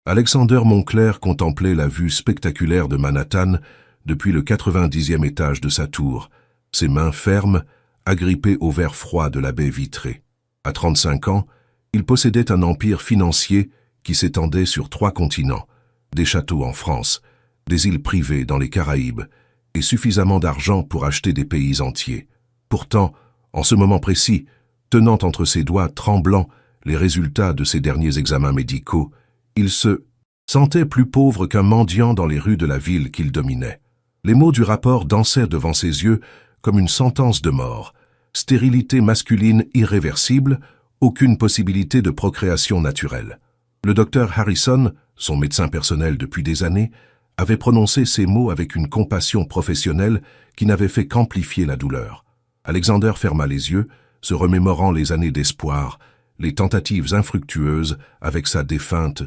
Alexander Montclair contemplait la vue spectaculaire de Manhattan depuis le 90e étage de sa tour, ses mains fermes, agrippées au verre froid de la baie vitrée. À 35 ans, il possédait un empire financier qui s'étendait sur 3 continents, des châteaux en France, des îles privées dans les Caraïbes, et suffisamment d'argent pour acheter des pays entiers. Pourtant, en ce moment précis, tenant entre ses doigts tremblants les résultats de ses derniers examens médicaux, il se sentait plus pauvre qu'un mendiant dans les rues de la ville qu'il dominait. Les mots du rapport dansaient devant ses yeux comme une sentence de mort. Stérilité masculine irréversible, aucune possibilité de procréation naturelle. Le docteur Harrison, son médecin personnel depuis des années, avait prononcé ces mots avec une compassion professionnelle qui n'avait fait qu'amplifier la douleur. Alexander ferma les yeux, se remémorant les années d'espoir, les tentatives infructueuses avec sa défunte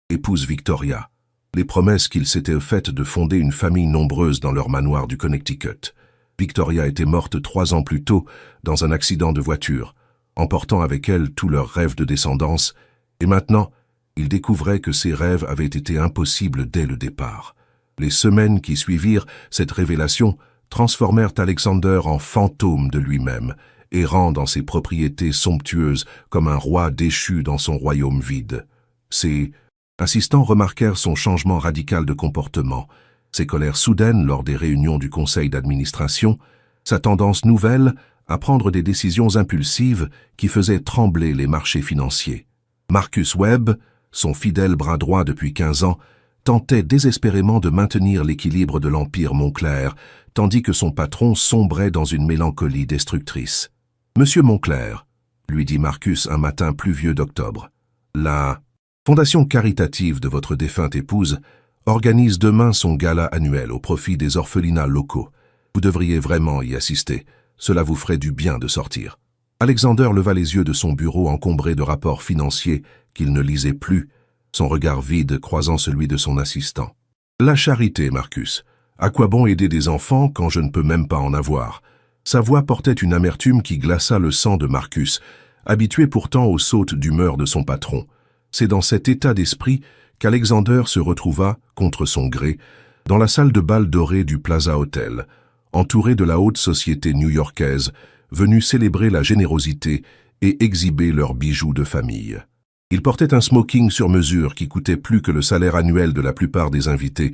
épouse Victoria, les promesses qu'il s'était faites de fonder une famille nombreuse dans leur manoir du Connecticut. Victoria était morte 3 ans plus tôt dans un accident de voiture, emportant avec elle tous leurs rêves de descendance, et maintenant, il découvrait que ces rêves avaient été impossibles dès le départ. Les semaines qui suivirent cette révélation transformèrent Alexander en fantôme de lui-même, errant dans ses propriétés somptueuses comme un roi déchu dans son royaume vide. Ses assistants remarquèrent son changement radical de comportement, ses colères soudaines lors des réunions du conseil d'administration, sa tendance nouvelle à prendre des décisions impulsives qui faisaient trembler les marchés financiers. Marcus Webb, son fidèle bras droit depuis 15 ans, tentait désespérément de maintenir l'équilibre de l'empire Montclair, tandis que son patron sombrait dans une mélancolie destructrice. « Monsieur Montclair », lui dit Marcus un matin pluvieux d'octobre, « la fondation caritative de votre défunte épouse organise demain son gala annuel au profit des orphelinats locaux. Vous devriez vraiment y assister. Cela vous ferait du bien de sortir. » Alexander leva les yeux de son bureau encombré de rapports financiers qu'il ne lisait plus, son regard vide croisant celui de son assistant. « La charité, Marcus. À quoi bon aider des enfants quand je ne peux même pas en avoir ?» Sa voix portait une amertume qui glaça le sang de Marcus, habitué pourtant aux sautes d'humeur de son patron. C'est dans cet état d'esprit qu'Alexander se retrouva, contre son gré, dans la salle de bal dorée du Plaza Hotel, entouré de la haute société new-yorkaise, venue célébrer la générosité et exhiber leurs bijoux de famille. Il portait un smoking sur mesure qui coûtait plus que le salaire annuel de la plupart des invités,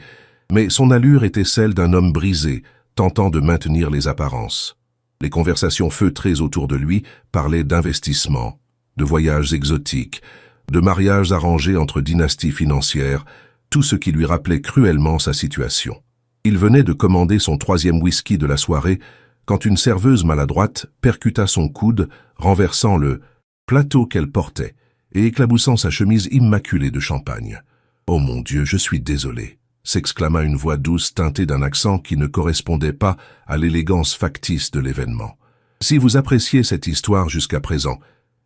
mais son allure était celle d'un homme brisé, tentant de maintenir les apparences. Les conversations feutrées autour de lui parlaient d'investissements, de voyages exotiques, de mariages arrangés entre dynasties financières, tout ce qui lui rappelait cruellement sa situation. Il venait de commander son 3e whisky de la soirée quand une serveuse maladroite percuta son coude, renversant le plateau qu'elle portait et éclaboussant sa chemise immaculée de champagne. « Oh mon Dieu, je suis désolé !» s'exclama une voix douce teintée d'un accent qui ne correspondait pas à l'élégance factice de l'événement. « Si vous appréciez cette histoire jusqu'à présent,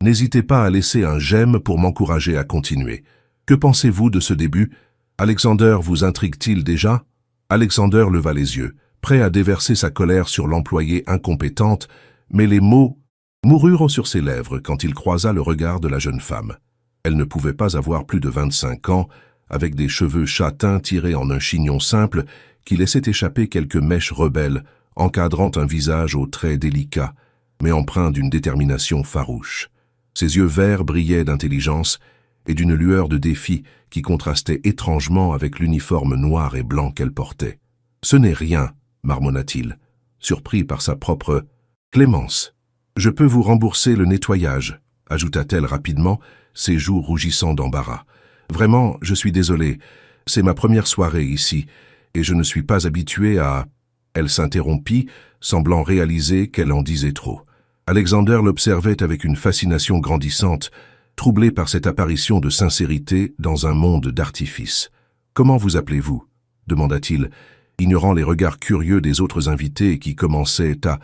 n'hésitez pas à laisser un j'aime pour m'encourager à continuer. Que pensez-vous de ce début? Alexander vous intrigue-t-il déjà ?» Alexander leva les yeux, prêt à déverser sa colère sur l'employée incompétente, mais les mots moururent sur ses lèvres quand il croisa le regard de la jeune femme. Elle ne pouvait pas avoir plus de 25 ans, avec des cheveux châtains tirés en un chignon simple qui laissait échapper quelques mèches rebelles, encadrant un visage aux traits délicats, mais empreint d'une détermination farouche. Ses yeux verts brillaient d'intelligence et d'une lueur de défi qui contrastait étrangement avec l'uniforme noir et blanc qu'elle portait. « Ce n'est rien, » marmonna-t-il, surpris par sa propre clémence. « Je peux vous rembourser le nettoyage, » ajouta-t-elle rapidement, ses joues rougissant d'embarras. « Vraiment, je suis désolé. C'est ma première soirée ici, et je ne suis pas habituée à... » Elle s'interrompit, semblant réaliser qu'elle en disait trop. Alexander l'observait avec une fascination grandissante, troublé par cette apparition de sincérité dans un monde d'artifice. « Comment vous appelez-vous » demanda-t-il, ignorant les regards curieux des autres invités qui commençaient à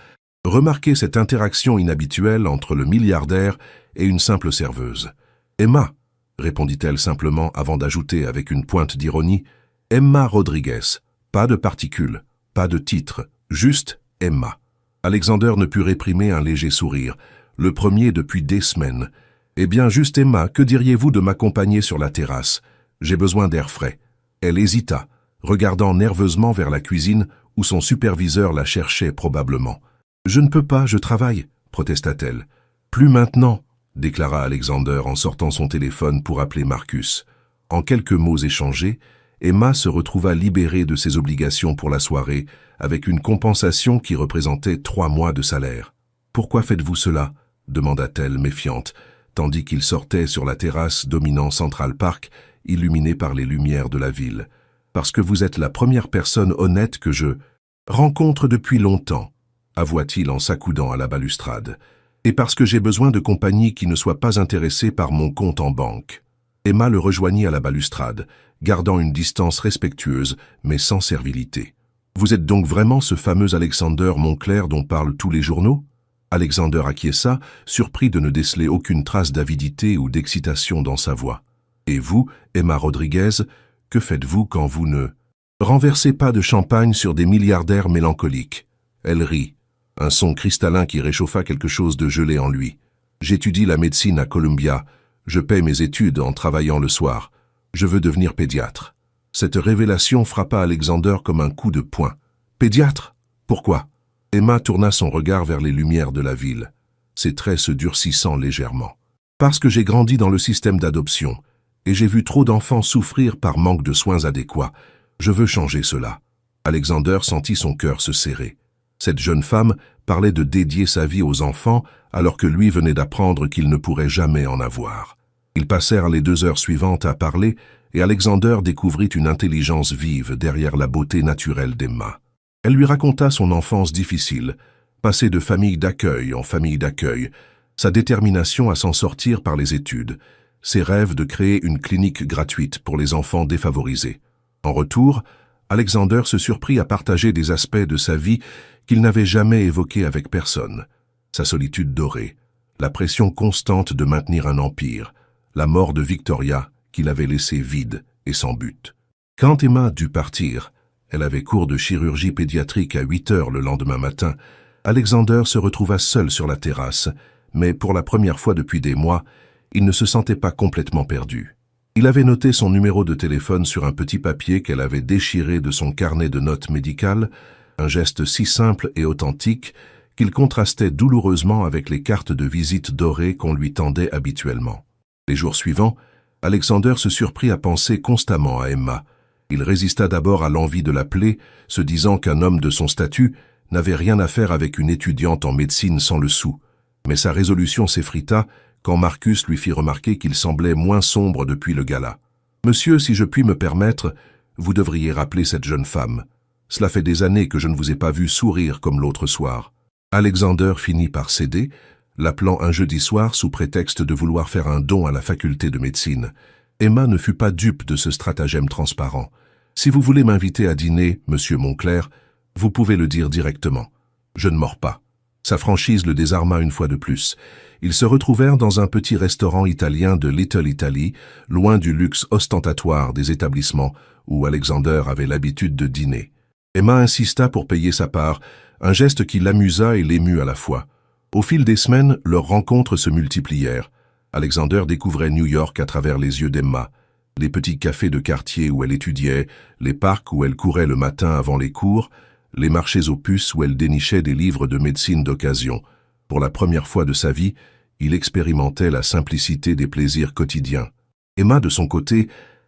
remarquer cette interaction inhabituelle entre le milliardaire et une simple serveuse. « Emma » répondit-elle simplement avant d'ajouter avec une pointe d'ironie, « Emma Rodriguez, pas de particules, pas de titre, juste Emma. » Alexander ne put réprimer un léger sourire, le premier depuis des semaines. « Eh bien, juste Emma, que diriez-vous de m'accompagner sur la terrasse? J'ai besoin d'air frais. Elle hésita, regardant nerveusement vers la cuisine où son superviseur la cherchait probablement. Je ne peux pas, je travaille, protesta-t-elle. Plus maintenant, déclara Alexander en sortant son téléphone pour appeler Marcus. En quelques mots échangés, Emma se retrouva libérée de ses obligations pour la soirée avec une compensation qui représentait 3 mois de salaire. « Pourquoi faites-vous cela ?» demanda-t-elle méfiante, tandis qu'il sortait sur la terrasse dominant Central Park, illuminée par les lumières de la ville. « Parce que vous êtes la première personne honnête que je rencontre depuis longtemps, avoua-t-il en s'accoudant à la balustrade. Et parce que j'ai besoin de compagnie qui ne soit pas intéressée par mon compte en banque. » Emma le rejoignit à la balustrade, gardant une distance respectueuse, mais sans servilité. « Vous êtes donc vraiment ce fameux Alexander Moncler dont parlent tous les journaux ?» Alexander acquiesça, surpris de ne déceler aucune trace d'avidité ou d'excitation dans sa voix. « Et vous, Emma Rodriguez, que faites-vous quand vous ne renversez pas de champagne sur des milliardaires mélancoliques ?» Elle rit, un son cristallin qui réchauffa quelque chose de gelé en lui. « J'étudie la médecine à Columbia. Je paie mes études en travaillant le soir. Je veux devenir pédiatre. » Cette révélation frappa Alexander comme un coup de poing. « Pédiatre? Pourquoi ?» Emma tourna son regard vers les lumières de la ville, ses traits se durcissant légèrement. « Parce que j'ai grandi dans le système d'adoption, et j'ai vu trop d'enfants souffrir par manque de soins adéquats. Je veux changer cela. » Alexander sentit son cœur se serrer. Cette jeune femme parlait de dédier sa vie aux enfants alors que lui venait d'apprendre qu'il ne pourrait jamais en avoir. Ils passèrent les 2 heures suivantes à parler et Alexander découvrit une intelligence vive derrière la beauté naturelle d'Emma. Elle lui raconta son enfance difficile, passée de famille d'accueil en famille d'accueil, sa détermination à s'en sortir par les études, ses rêves de créer une clinique gratuite pour les enfants défavorisés. En retour, Alexander se surprit à partager des aspects de sa vie qu'il n'avait jamais évoqués avec personne. Sa solitude dorée, la pression constante de maintenir un empire, la mort de Victoria qu'il avait laissée vide et sans but. Quand Emma dut partir, elle avait cours de chirurgie pédiatrique à 8 heures le lendemain matin, Alexander se retrouva seul sur la terrasse, mais pour la première fois depuis des mois, il ne se sentait pas complètement perdu. Il avait noté son numéro de téléphone sur un petit papier qu'elle avait déchiré de son carnet de notes médicales, un geste si simple et authentique qu'il contrastait douloureusement avec les cartes de visite dorées qu'on lui tendait habituellement. Les jours suivants, Alexander se surprit à penser constamment à Emma. Il résista d'abord à l'envie de l'appeler, se disant qu'un homme de son statut n'avait rien à faire avec une étudiante en médecine sans le sou. Mais sa résolution s'effrita quand Marcus lui fit remarquer qu'il semblait moins sombre depuis le gala. « Monsieur, si je puis me permettre, vous devriez rappeler cette jeune femme. Cela fait des années que je ne vous ai pas vu sourire comme l'autre soir. » Alexander finit par céder, l'appelant un jeudi soir sous prétexte de vouloir faire un don à la faculté de médecine. Emma ne fut pas dupe de ce stratagème transparent. « Si vous voulez m'inviter à dîner, monsieur Moncler, vous pouvez le dire directement. Je ne mords pas. » Sa franchise le désarma une fois de plus. Ils se retrouvèrent dans un petit restaurant italien de Little Italy, loin du luxe ostentatoire des établissements où Alexander avait l'habitude de dîner. Emma insista pour payer sa part, un geste qui l'amusa et l'émut à la fois. Au fil des semaines, leurs rencontres se multiplièrent. Alexander découvrait New York à travers les yeux d'Emma. Les petits cafés de quartier où elle étudiait, les parcs où elle courait le matin avant les cours, les marchés aux puces où elle dénichait des livres de médecine d'occasion. Pour la première fois de sa vie, il expérimentait la simplicité des plaisirs quotidiens. Emma, de son côté,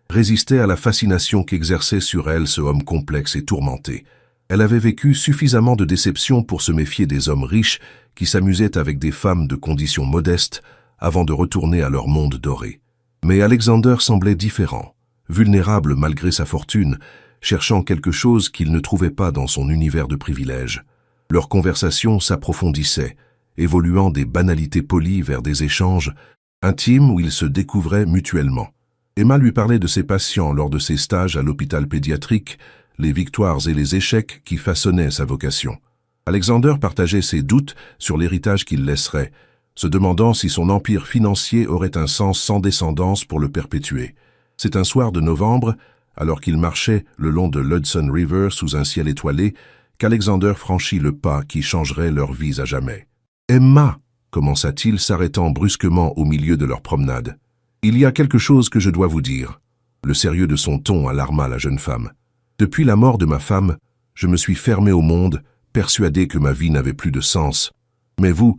résistait à la fascination qu'exerçait sur elle ce homme complexe et tourmenté. Elle avait vécu suffisamment de déceptions pour se méfier des hommes riches qui s'amusaient avec des femmes de conditions modestes avant de retourner à leur monde doré. Mais Alexander semblait différent, vulnérable malgré sa fortune, cherchant quelque chose qu'il ne trouvait pas dans son univers de privilèges. Leurs conversations s'approfondissaient, évoluant des banalités polies vers des échanges intimes où ils se découvraient mutuellement. Emma lui parlait de ses patients lors de ses stages à l'hôpital pédiatrique, les victoires et les échecs qui façonnaient sa vocation. Alexander partageait ses doutes sur l'héritage qu'il laisserait, se demandant si son empire financier aurait un sens sans descendance pour le perpétuer. C'est un soir de novembre, alors qu'il marchait le long de l'Hudson River sous un ciel étoilé, qu'Alexander franchit le pas qui changerait leurs vies à jamais. « Emma !» commença-t-il, s'arrêtant brusquement au milieu de leur promenade. « Il y a quelque chose que je dois vous dire. » Le sérieux de son ton alarma la jeune femme. Depuis la mort de ma femme, je me suis fermé au monde, persuadé que ma vie n'avait plus de sens. Mais vous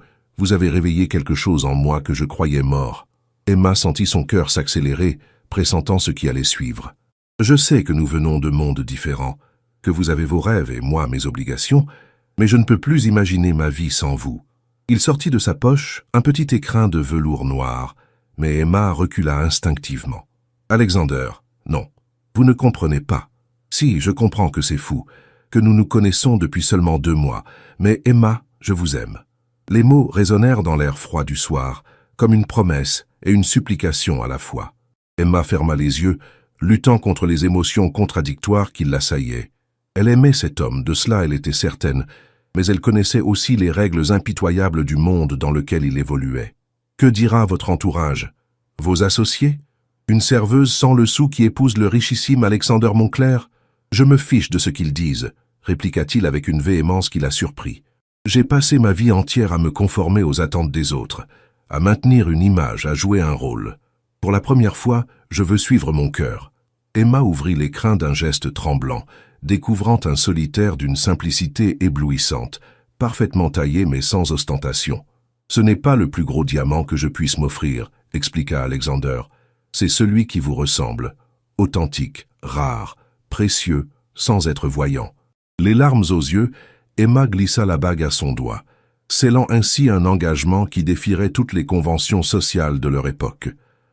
avez réveillé quelque chose en moi que je croyais mort. Emma sentit son cœur s'accélérer, pressentant ce qui allait suivre. Je sais que nous venons de mondes différents, que vous avez vos rêves et moi mes obligations, mais je ne peux plus imaginer ma vie sans vous. Il sortit de sa poche un petit écrin de velours noir, mais Emma recula instinctivement. Alexander, non, vous ne comprenez pas. Si, je comprends que c'est fou, que nous nous connaissons depuis seulement 2 mois, mais Emma, je vous aime. Les mots résonnèrent dans l'air froid du soir, comme une promesse et une supplication à la fois. Emma ferma les yeux, luttant contre les émotions contradictoires qui l'assaillaient. Elle aimait cet homme, de cela elle était certaine, mais elle connaissait aussi les règles impitoyables du monde dans lequel il évoluait. Que dira votre entourage? Vos associés? Une serveuse sans le sou qui épouse le richissime Alexander Montclair? Je me fiche de ce qu'ils disent, répliqua-t-il avec une véhémence qui la surprit. J'ai passé ma vie entière à me conformer aux attentes des autres, à maintenir une image, à jouer un rôle. Pour la première fois, je veux suivre mon cœur. Emma ouvrit l'écrin d'un geste tremblant, découvrant un solitaire d'une simplicité éblouissante, parfaitement taillé mais sans ostentation. Ce n'est pas le plus gros diamant que je puisse m'offrir, expliqua Alexander. C'est celui qui vous ressemble, authentique, rare, précieux, sans être voyant. Les larmes aux yeux, Emma glissa la bague à son doigt, scellant ainsi un engagement qui défierait toutes les conventions sociales de leur époque.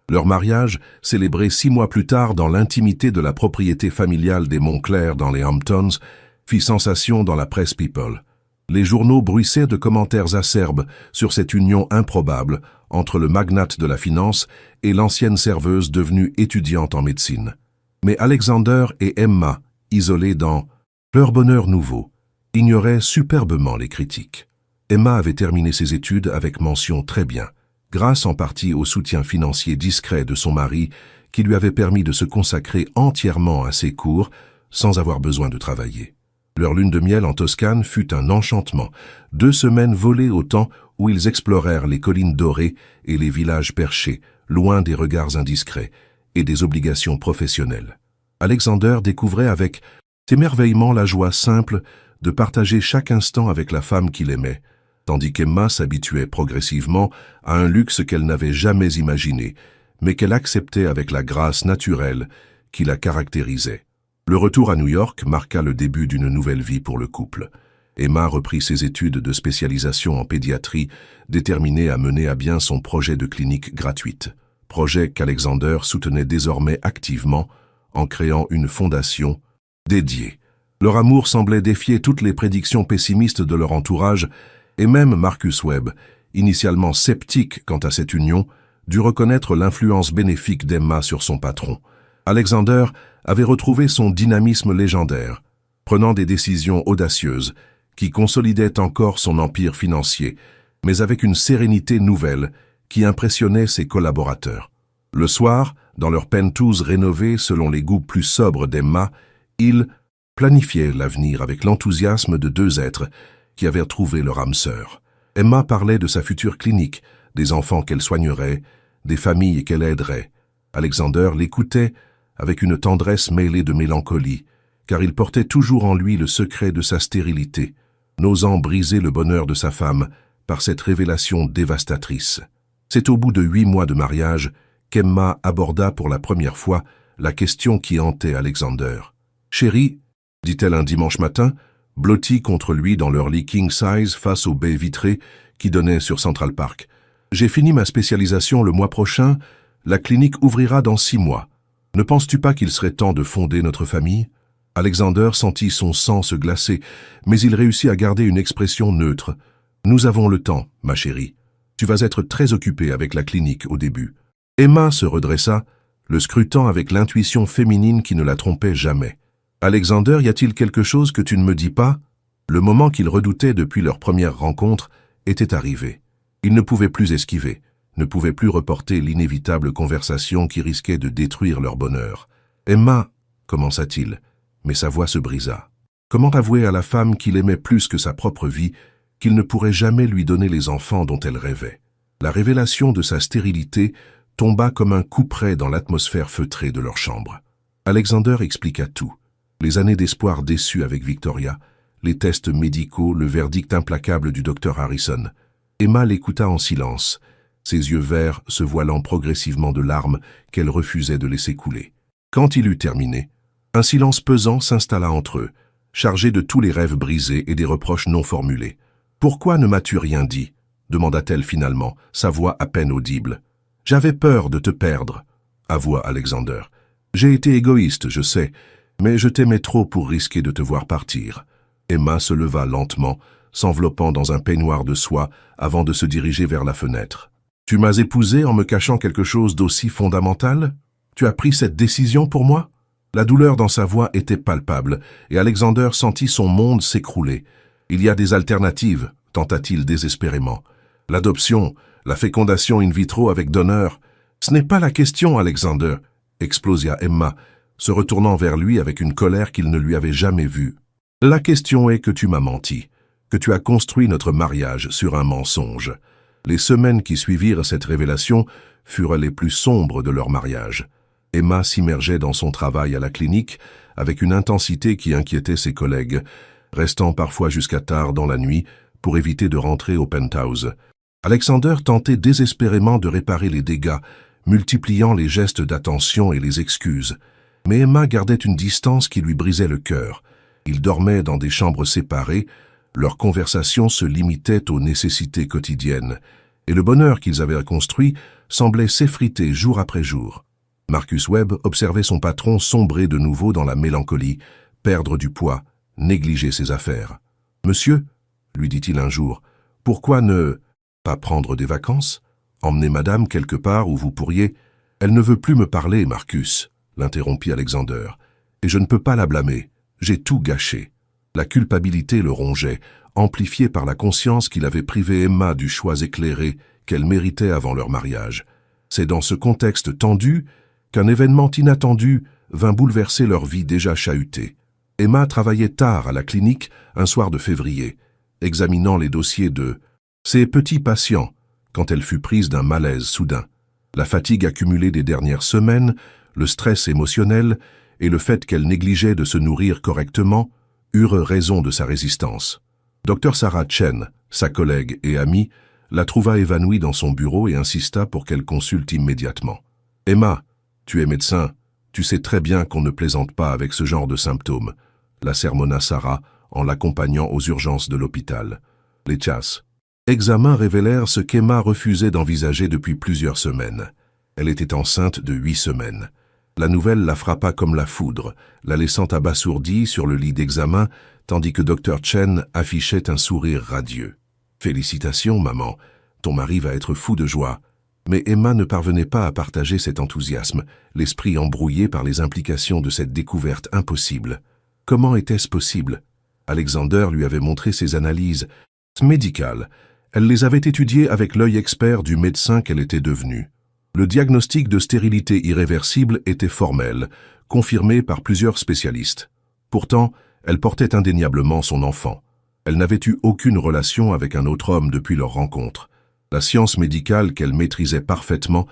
Leur mariage, célébré 6 mois plus tard dans l'intimité de la propriété familiale des Montclair dans les Hamptons, fit sensation dans la presse people. Les journaux bruissaient de commentaires acerbes sur cette union improbable entre le magnate de la finance et l'ancienne serveuse devenue étudiante en médecine. Mais Alexander et Emma, isolés dans leur bonheur nouveau, ignoraient superbement les critiques. Emma avait terminé ses études avec mention très bien, grâce en partie au soutien financier discret de son mari qui lui avait permis de se consacrer entièrement à ses cours sans avoir besoin de travailler. Leur lune de miel en Toscane fut un enchantement, 2 semaines volées au temps où ils explorèrent les collines dorées et les villages perchés, loin des regards indiscrets et des obligations professionnelles. Alexander découvrait avec émerveillement la joie simple de partager chaque instant avec la femme qu'il aimait, tandis qu'Emma s'habituait progressivement à un luxe qu'elle n'avait jamais imaginé, mais qu'elle acceptait avec la grâce naturelle qui la caractérisait. Le retour à New York marqua le début d'une nouvelle vie pour le couple. Emma reprit ses études de spécialisation en pédiatrie, déterminée à mener à bien son projet de clinique gratuite, projet qu'Alexander soutenait désormais activement en créant une fondation dédiée. Leur amour semblait défier toutes les prédictions pessimistes de leur entourage, et même Marcus Webb, initialement sceptique quant à cette union, dut reconnaître l'influence bénéfique d'Emma sur son patron. Alexander avait retrouvé son dynamisme légendaire, prenant des décisions audacieuses qui consolidaient encore son empire financier, mais avec une sérénité nouvelle qui impressionnait ses collaborateurs. Le soir, dans leur penthouse rénovée selon les goûts plus sobres d'Emma, ils planifiaient l'avenir avec l'enthousiasme de 2 êtres qui avaient trouvé leur âme sœur. Emma parlait de sa future clinique, des enfants qu'elle soignerait, des familles qu'elle aiderait. Alexander l'écoutait avec une tendresse mêlée de mélancolie, car il portait toujours en lui le secret de sa stérilité, n'osant briser le bonheur de sa femme par cette révélation dévastatrice. C'est au bout de 8 mois de mariage qu'Emma aborda pour la première fois la question qui hantait Alexander. « Chérie, dit-elle un dimanche matin, blottie contre lui dans leur lit king size face aux baies vitrées qui donnaient sur Central Park. J'ai fini ma spécialisation le mois prochain, la clinique ouvrira dans 6 mois. Ne penses-tu pas qu'il serait temps de fonder notre famille ?» Alexander sentit son sang se glacer, mais il réussit à garder une expression neutre. « Nous avons le temps, ma chérie. Tu vas être très occupée avec la clinique au début. » Emma se redressa, le scrutant avec l'intuition féminine qui ne la trompait jamais. « Alexander, y a-t-il quelque chose que tu ne me dis pas ?» Le moment qu'il redoutait depuis leur première rencontre était arrivé. Il ne pouvait plus esquiver, ne pouvait plus reporter l'inévitable conversation qui risquait de détruire leur bonheur. « Emma, commença-t-il, mais sa voix se brisa. Comment avouer à la femme qu'il aimait plus que sa propre vie, qu'il ne pourrait jamais lui donner les enfants dont elle rêvait? La révélation de sa stérilité tomba comme un couperet dans l'atmosphère feutrée de leur chambre. Alexander expliqua tout. Les années d'espoir déçues avec Victoria, les tests médicaux, le verdict implacable du docteur Harrison. Emma l'écouta en silence, ses yeux verts se voilant progressivement de larmes qu'elle refusait de laisser couler. Quand il eut terminé, un silence pesant s'installa entre eux, chargé de tous les rêves brisés et des reproches non formulés. « Pourquoi ne m'as-tu rien dit ?» demanda-t-elle finalement, sa voix à peine audible. « J'avais peur de te perdre, » avoua Alexander. « J'ai été égoïste, je sais, mais je t'aimais trop pour risquer de te voir partir. » Emma se leva lentement, s'enveloppant dans un peignoir de soie avant de se diriger vers la fenêtre. « Tu m'as épousé en me cachant quelque chose d'aussi fondamental? Tu as pris cette décision pour moi ?» La douleur dans sa voix était palpable, et Alexander sentit son monde s'écrouler. « Il y a des alternatives, » tenta-t-il désespérément. « L'adoption, la fécondation in vitro avec donneur. »« Ce n'est pas la question, Alexander !» explosa Emma, se retournant vers lui avec une colère qu'il ne lui avait jamais vue. « La question est que tu m'as menti, que tu as construit notre mariage sur un mensonge. » Les semaines qui suivirent cette révélation furent les plus sombres de leur mariage. Emma s'immergeait dans son travail à la clinique avec une intensité qui inquiétait ses collègues, restant parfois jusqu'à tard dans la nuit pour éviter de rentrer au penthouse. Alexander tentait désespérément de réparer les dégâts, multipliant les gestes d'attention et les excuses. Mais Emma gardait une distance qui lui brisait le cœur. Ils dormaient dans des chambres séparées, leurs conversations se limitaient aux nécessités quotidiennes, et le bonheur qu'ils avaient construit semblait s'effriter jour après jour. Marcus Webb observait son patron sombrer de nouveau dans la mélancolie, perdre du poids, négliger ses affaires. « Monsieur, » lui dit-il un jour, « pourquoi ne pas prendre des vacances? Emmenez madame quelque part où vous pourriez... »« Elle ne veut plus me parler, Marcus, » l'interrompit Alexander, « et je ne peux pas la blâmer. J'ai tout gâché. » La culpabilité le rongeait, amplifiée par la conscience qu'il avait privé Emma du choix éclairé qu'elle méritait avant leur mariage. C'est dans ce contexte tendu qu'un événement inattendu vint bouleverser leur vie déjà chahutée. Emma travaillait tard à la clinique un soir de février, examinant les dossiers de ses petits patients, quand elle fut prise d'un malaise soudain. La fatigue accumulée des dernières semaines, le stress émotionnel et le fait qu'elle négligeait de se nourrir correctement eurent raison de sa résistance. Dr Sarah Chen, sa collègue et amie, la trouva évanouie dans son bureau et insista pour qu'elle consulte immédiatement. « Emma, tu es médecin, tu sais très bien qu'on ne plaisante pas avec ce genre de symptômes, » la sermonna Sarah en l'accompagnant aux urgences de l'hôpital. Les examens révélèrent ce qu'Emma refusait d'envisager depuis plusieurs semaines. Elle était enceinte de 8 semaines. La nouvelle la frappa comme la foudre, la laissant abasourdie sur le lit d'examen, tandis que Dr Chen affichait un sourire radieux. « Félicitations, maman, ton mari va être fou de joie. » Mais Emma ne parvenait pas à partager cet enthousiasme, l'esprit embrouillé par les implications de cette découverte impossible. Comment était-ce possible? Alexander lui avait montré ses analyses médicales. Elle les avait étudiées avec l'œil expert du médecin qu'elle était devenue. Le diagnostic de stérilité irréversible était formel, confirmé par plusieurs spécialistes. Pourtant, elle portait indéniablement son enfant. Elle n'avait eu aucune relation avec un autre homme depuis leur rencontre. La science médicale qu'elle maîtrisait parfaitement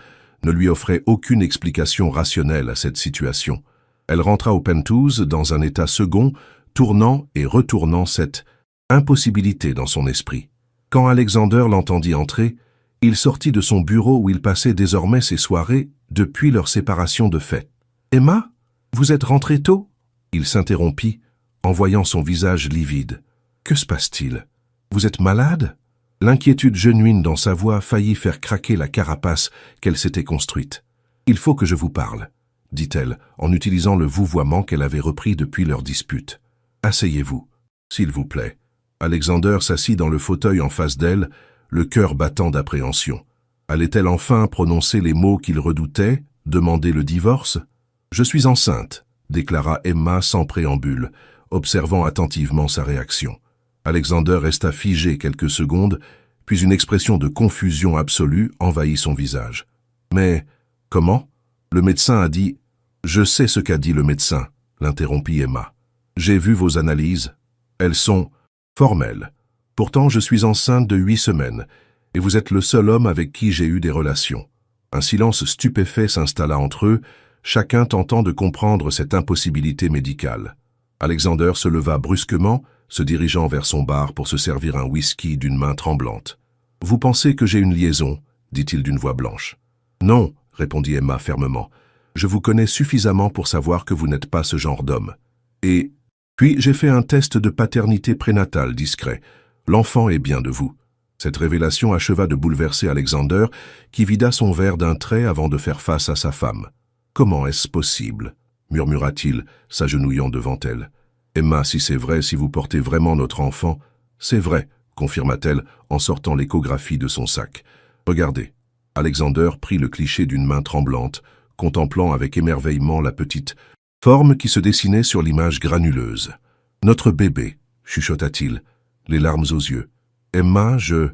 ne lui offrait aucune explication rationnelle à cette situation. Elle rentra au penthouse dans un état second, tournant et retournant cette impossibilité dans son esprit. Quand Alexander l'entendit entrer, il sortit de son bureau où il passait désormais ses soirées depuis leur séparation de fait. « Emma, vous êtes rentrée tôt ?» Il s'interrompit en voyant son visage livide. « Que se passe-t-il? Vous êtes malade ?» L'inquiétude genuine dans sa voix faillit faire craquer la carapace qu'elle s'était construite. « Il faut que je vous parle », dit-elle, en utilisant le vouvoiement qu'elle avait repris depuis leur dispute. « Asseyez-vous, s'il vous plaît. » Alexander s'assit dans le fauteuil en face d'elle, le cœur battant d'appréhension. Allait-elle enfin prononcer les mots qu'il redoutait, demander le divorce? « Je suis enceinte », déclara Emma sans préambule, observant attentivement sa réaction. Alexander resta figé quelques secondes, puis une expression de confusion absolue envahit son visage. « Mais comment ?» Le médecin a dit... « Je sais ce qu'a dit le médecin, » l'interrompit Emma. « J'ai vu vos analyses. Elles sont formelles. Pourtant, je suis enceinte de 8 semaines, et vous êtes le seul homme avec qui j'ai eu des relations. Un silence stupéfait s'installa entre eux, chacun tentant de comprendre cette impossibilité médicale. Alexander se leva brusquement, se dirigeant vers son bar pour se servir un whisky d'une main tremblante. « Vous pensez que j'ai une liaison ?» dit-il d'une voix blanche. « Non, » répondit Emma fermement. « Je vous connais suffisamment pour savoir que vous n'êtes pas ce genre d'homme. Et puis j'ai fait un test de paternité prénatale discret. L'enfant est bien de vous. » Cette révélation acheva de bouleverser Alexander, qui vida son verre d'un trait avant de faire face à sa femme. « Comment est-ce possible ?» murmura-t-il, s'agenouillant devant elle. « Emma, si c'est vrai, si vous portez vraiment notre enfant... »« C'est vrai, » confirma-t-elle en sortant l'échographie de son sac. « Regardez. » Alexander prit le cliché d'une main tremblante, contemplant avec émerveillement la petite forme qui se dessinait sur l'image granuleuse. « Notre bébé, » chuchota-t-il, les larmes aux yeux. « Emma, je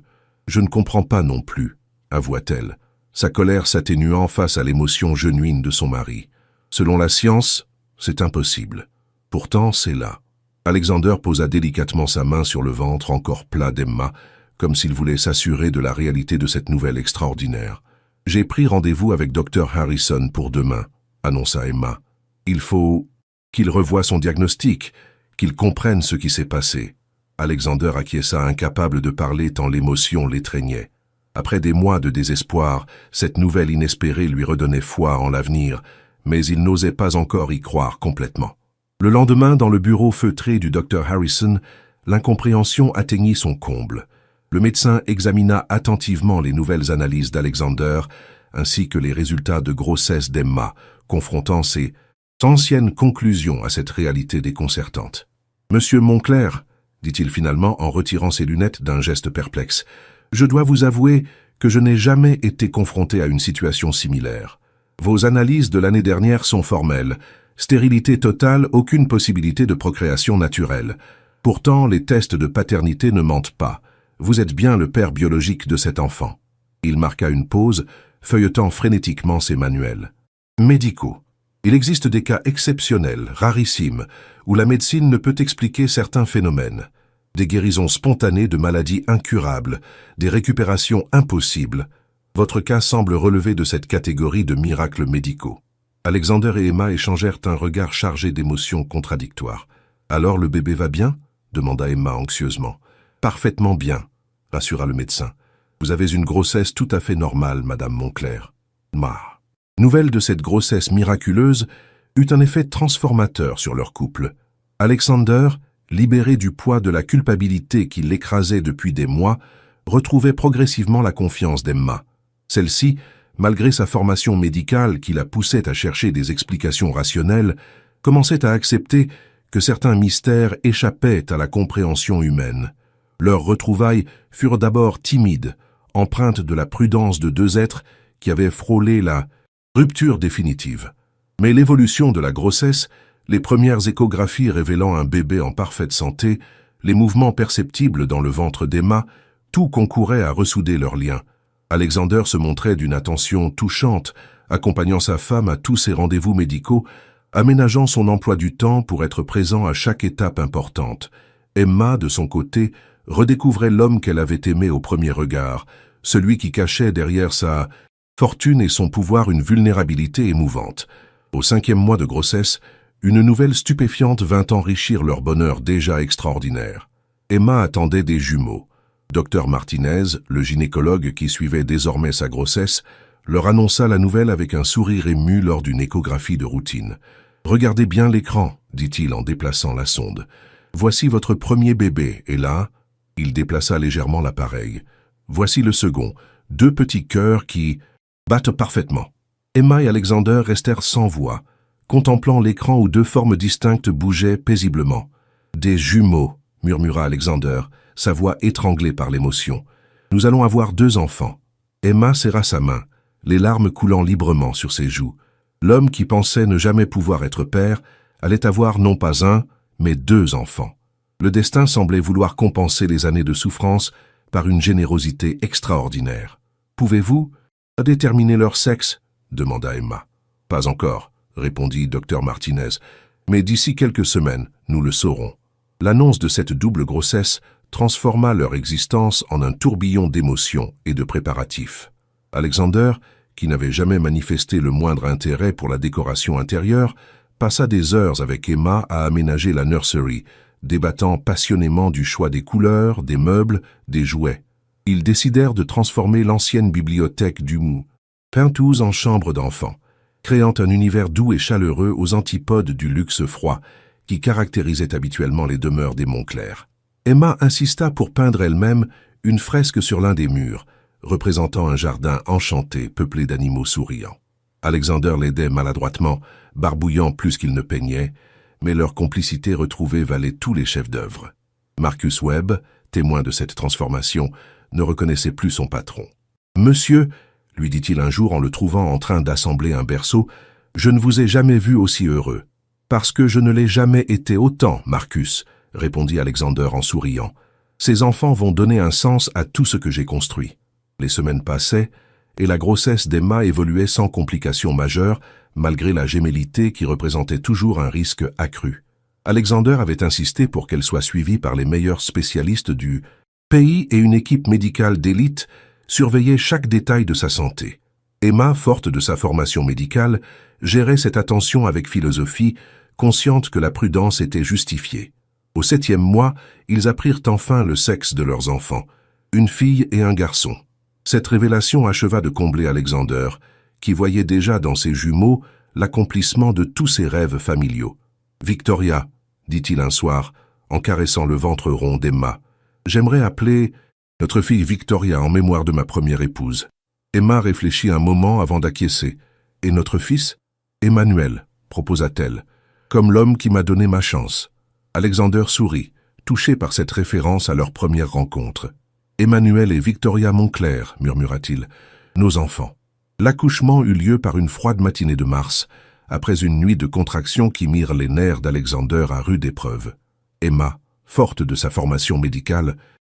ne comprends pas non plus, » avoua-t-elle, sa colère s'atténuant face à l'émotion genuine de son mari. Selon la science, c'est impossible. Pourtant, c'est là. Alexander posa délicatement sa main sur le ventre encore plat d'Emma, comme s'il voulait s'assurer de la réalité de cette nouvelle extraordinaire. « J'ai pris rendez-vous avec Dr. Harrison pour demain, » annonça Emma. « Il faut qu'il revoie son diagnostic, qu'il comprenne ce qui s'est passé. » Alexander acquiesça incapable de parler tant l'émotion l'étreignait. Après des mois de désespoir, cette nouvelle inespérée lui redonnait foi en l'avenir, mais il n'osait pas encore y croire complètement. Le lendemain, dans le bureau feutré du Dr. Harrison, l'incompréhension atteignit son comble. Le médecin examina attentivement les nouvelles analyses d'Alexander, ainsi que les résultats de grossesse d'Emma, confrontant ses anciennes conclusions à cette réalité déconcertante. « Monsieur Moncler, » dit-il finalement en retirant ses lunettes d'un geste perplexe, « je dois vous avouer que je n'ai jamais été confronté à une situation similaire. Vos analyses de l'année dernière sont formelles. Stérilité totale, aucune possibilité de procréation naturelle. Pourtant, les tests de paternité ne mentent pas. Vous êtes bien le père biologique de cet enfant. » Il marqua une pause, feuilletant frénétiquement ses manuels. « Médicaux. Il existe des cas exceptionnels, rarissimes, où la médecine ne peut expliquer certains phénomènes. Des guérisons spontanées de maladies incurables, des récupérations impossibles. Votre cas semble relever de cette catégorie de miracles médicaux. » Alexander et Emma échangèrent un regard chargé d'émotions contradictoires. « Alors le bébé va bien ?» demanda Emma anxieusement. « Parfaitement bien, » rassura le médecin. « Vous avez une grossesse tout à fait normale, Madame Moncler. » Nouvelle de cette grossesse miraculeuse eut un effet transformateur sur leur couple. Alexander, libéré du poids de la culpabilité qui l'écrasait depuis des mois, retrouvait progressivement la confiance d'Emma. Celle-ci, malgré sa formation médicale qui la poussait à chercher des explications rationnelles, commençait à accepter que certains mystères échappaient à la compréhension humaine. Leurs retrouvailles furent d'abord timides, empreintes de la prudence de deux êtres qui avaient frôlé la rupture définitive. Mais l'évolution de la grossesse, les premières échographies révélant un bébé en parfaite santé, les mouvements perceptibles dans le ventre d'Emma, tout concourait à ressouder leurs liens. Alexander se montrait d'une attention touchante, accompagnant sa femme à tous ses rendez-vous médicaux, aménageant son emploi du temps pour être présent à chaque étape importante. Emma, de son côté, redécouvrait l'homme qu'elle avait aimé au premier regard, celui qui cachait derrière sa fortune et son pouvoir une vulnérabilité émouvante. Au 5e mois de grossesse, une nouvelle stupéfiante vint enrichir leur bonheur déjà extraordinaire. Emma attendait des jumeaux. Dr Martinez, le gynécologue qui suivait désormais sa grossesse, leur annonça la nouvelle avec un sourire ému lors d'une échographie de routine. « Regardez bien l'écran, » dit-il en déplaçant la sonde. « Voici votre premier bébé, et là, » il déplaça légèrement l'appareil. « Voici le second, deux petits cœurs qui battent parfaitement. » Emma et Alexander restèrent sans voix, contemplant l'écran où deux formes distinctes bougeaient paisiblement. « Des jumeaux, » murmura Alexander, sa voix étranglée par l'émotion. « Nous allons avoir 2 enfants. » Emma serra sa main, les larmes coulant librement sur ses joues. L'homme qui pensait ne jamais pouvoir être père allait avoir non pas 1, mais 2 enfants. Le destin semblait vouloir compenser les années de souffrance par une générosité extraordinaire. « Pouvez-vous déterminer leur sexe ?» demanda Emma. « Pas encore, » répondit Dr Martinez, « mais d'ici quelques semaines, nous le saurons. » L'annonce de cette double grossesse transforma leur existence en un tourbillon d'émotions et de préparatifs. Alexander, qui n'avait jamais manifesté le moindre intérêt pour la décoration intérieure, passa des heures avec Emma à aménager la nursery, débattant passionnément du choix des couleurs, des meubles, des jouets. Ils décidèrent de transformer l'ancienne bibliothèque du Mou Penthouse en chambre d'enfant, créant un univers doux et chaleureux aux antipodes du luxe froid qui caractérisait habituellement les demeures des Montclair. Emma insista pour peindre elle-même une fresque sur l'un des murs, représentant un jardin enchanté peuplé d'animaux souriants. Alexander l'aidait maladroitement, barbouillant plus qu'il ne peignait, mais leur complicité retrouvée valait tous les chefs-d'œuvre. Marcus Webb, témoin de cette transformation, ne reconnaissait plus son patron. « Monsieur, » lui dit-il un jour en le trouvant en train d'assembler un berceau, « je ne vous ai jamais vu aussi heureux. »« Parce que je ne l'ai jamais été autant, Marcus, » répondit Alexander en souriant. « Ces enfants vont donner un sens à tout ce que j'ai construit. » Les semaines passaient, et la grossesse d'Emma évoluait sans complications majeures, malgré la gémellité qui représentait toujours un risque accru. Alexander avait insisté pour qu'elle soit suivie par les meilleurs spécialistes du pays et une équipe médicale d'élite surveillait chaque détail de sa santé. Emma, forte de sa formation médicale, gérait cette attention avec philosophie, consciente que la prudence était justifiée. Au 7e mois, ils apprirent enfin le sexe de leurs enfants, une fille et un garçon. Cette révélation acheva de combler Alexander, qui voyait déjà dans ses jumeaux l'accomplissement de tous ses rêves familiaux. « Victoria, » dit-il un soir, en caressant le ventre rond d'Emma, « j'aimerais appeler notre fille Victoria en mémoire de ma première épouse. » Emma réfléchit un moment avant d'acquiescer. « Et notre fils ?»« Emmanuel, » proposa-t-elle, « comme l'homme qui m'a donné ma chance. » Alexander sourit, touché par cette référence à leur première rencontre. « Emmanuel et Victoria Montclair, » murmura-t-il, « nos enfants. » L'accouchement eut lieu par une froide matinée de mars, après une nuit de contractions qui mirent les nerfs d'Alexander à rude épreuve. Emma, forte de sa formation médicale,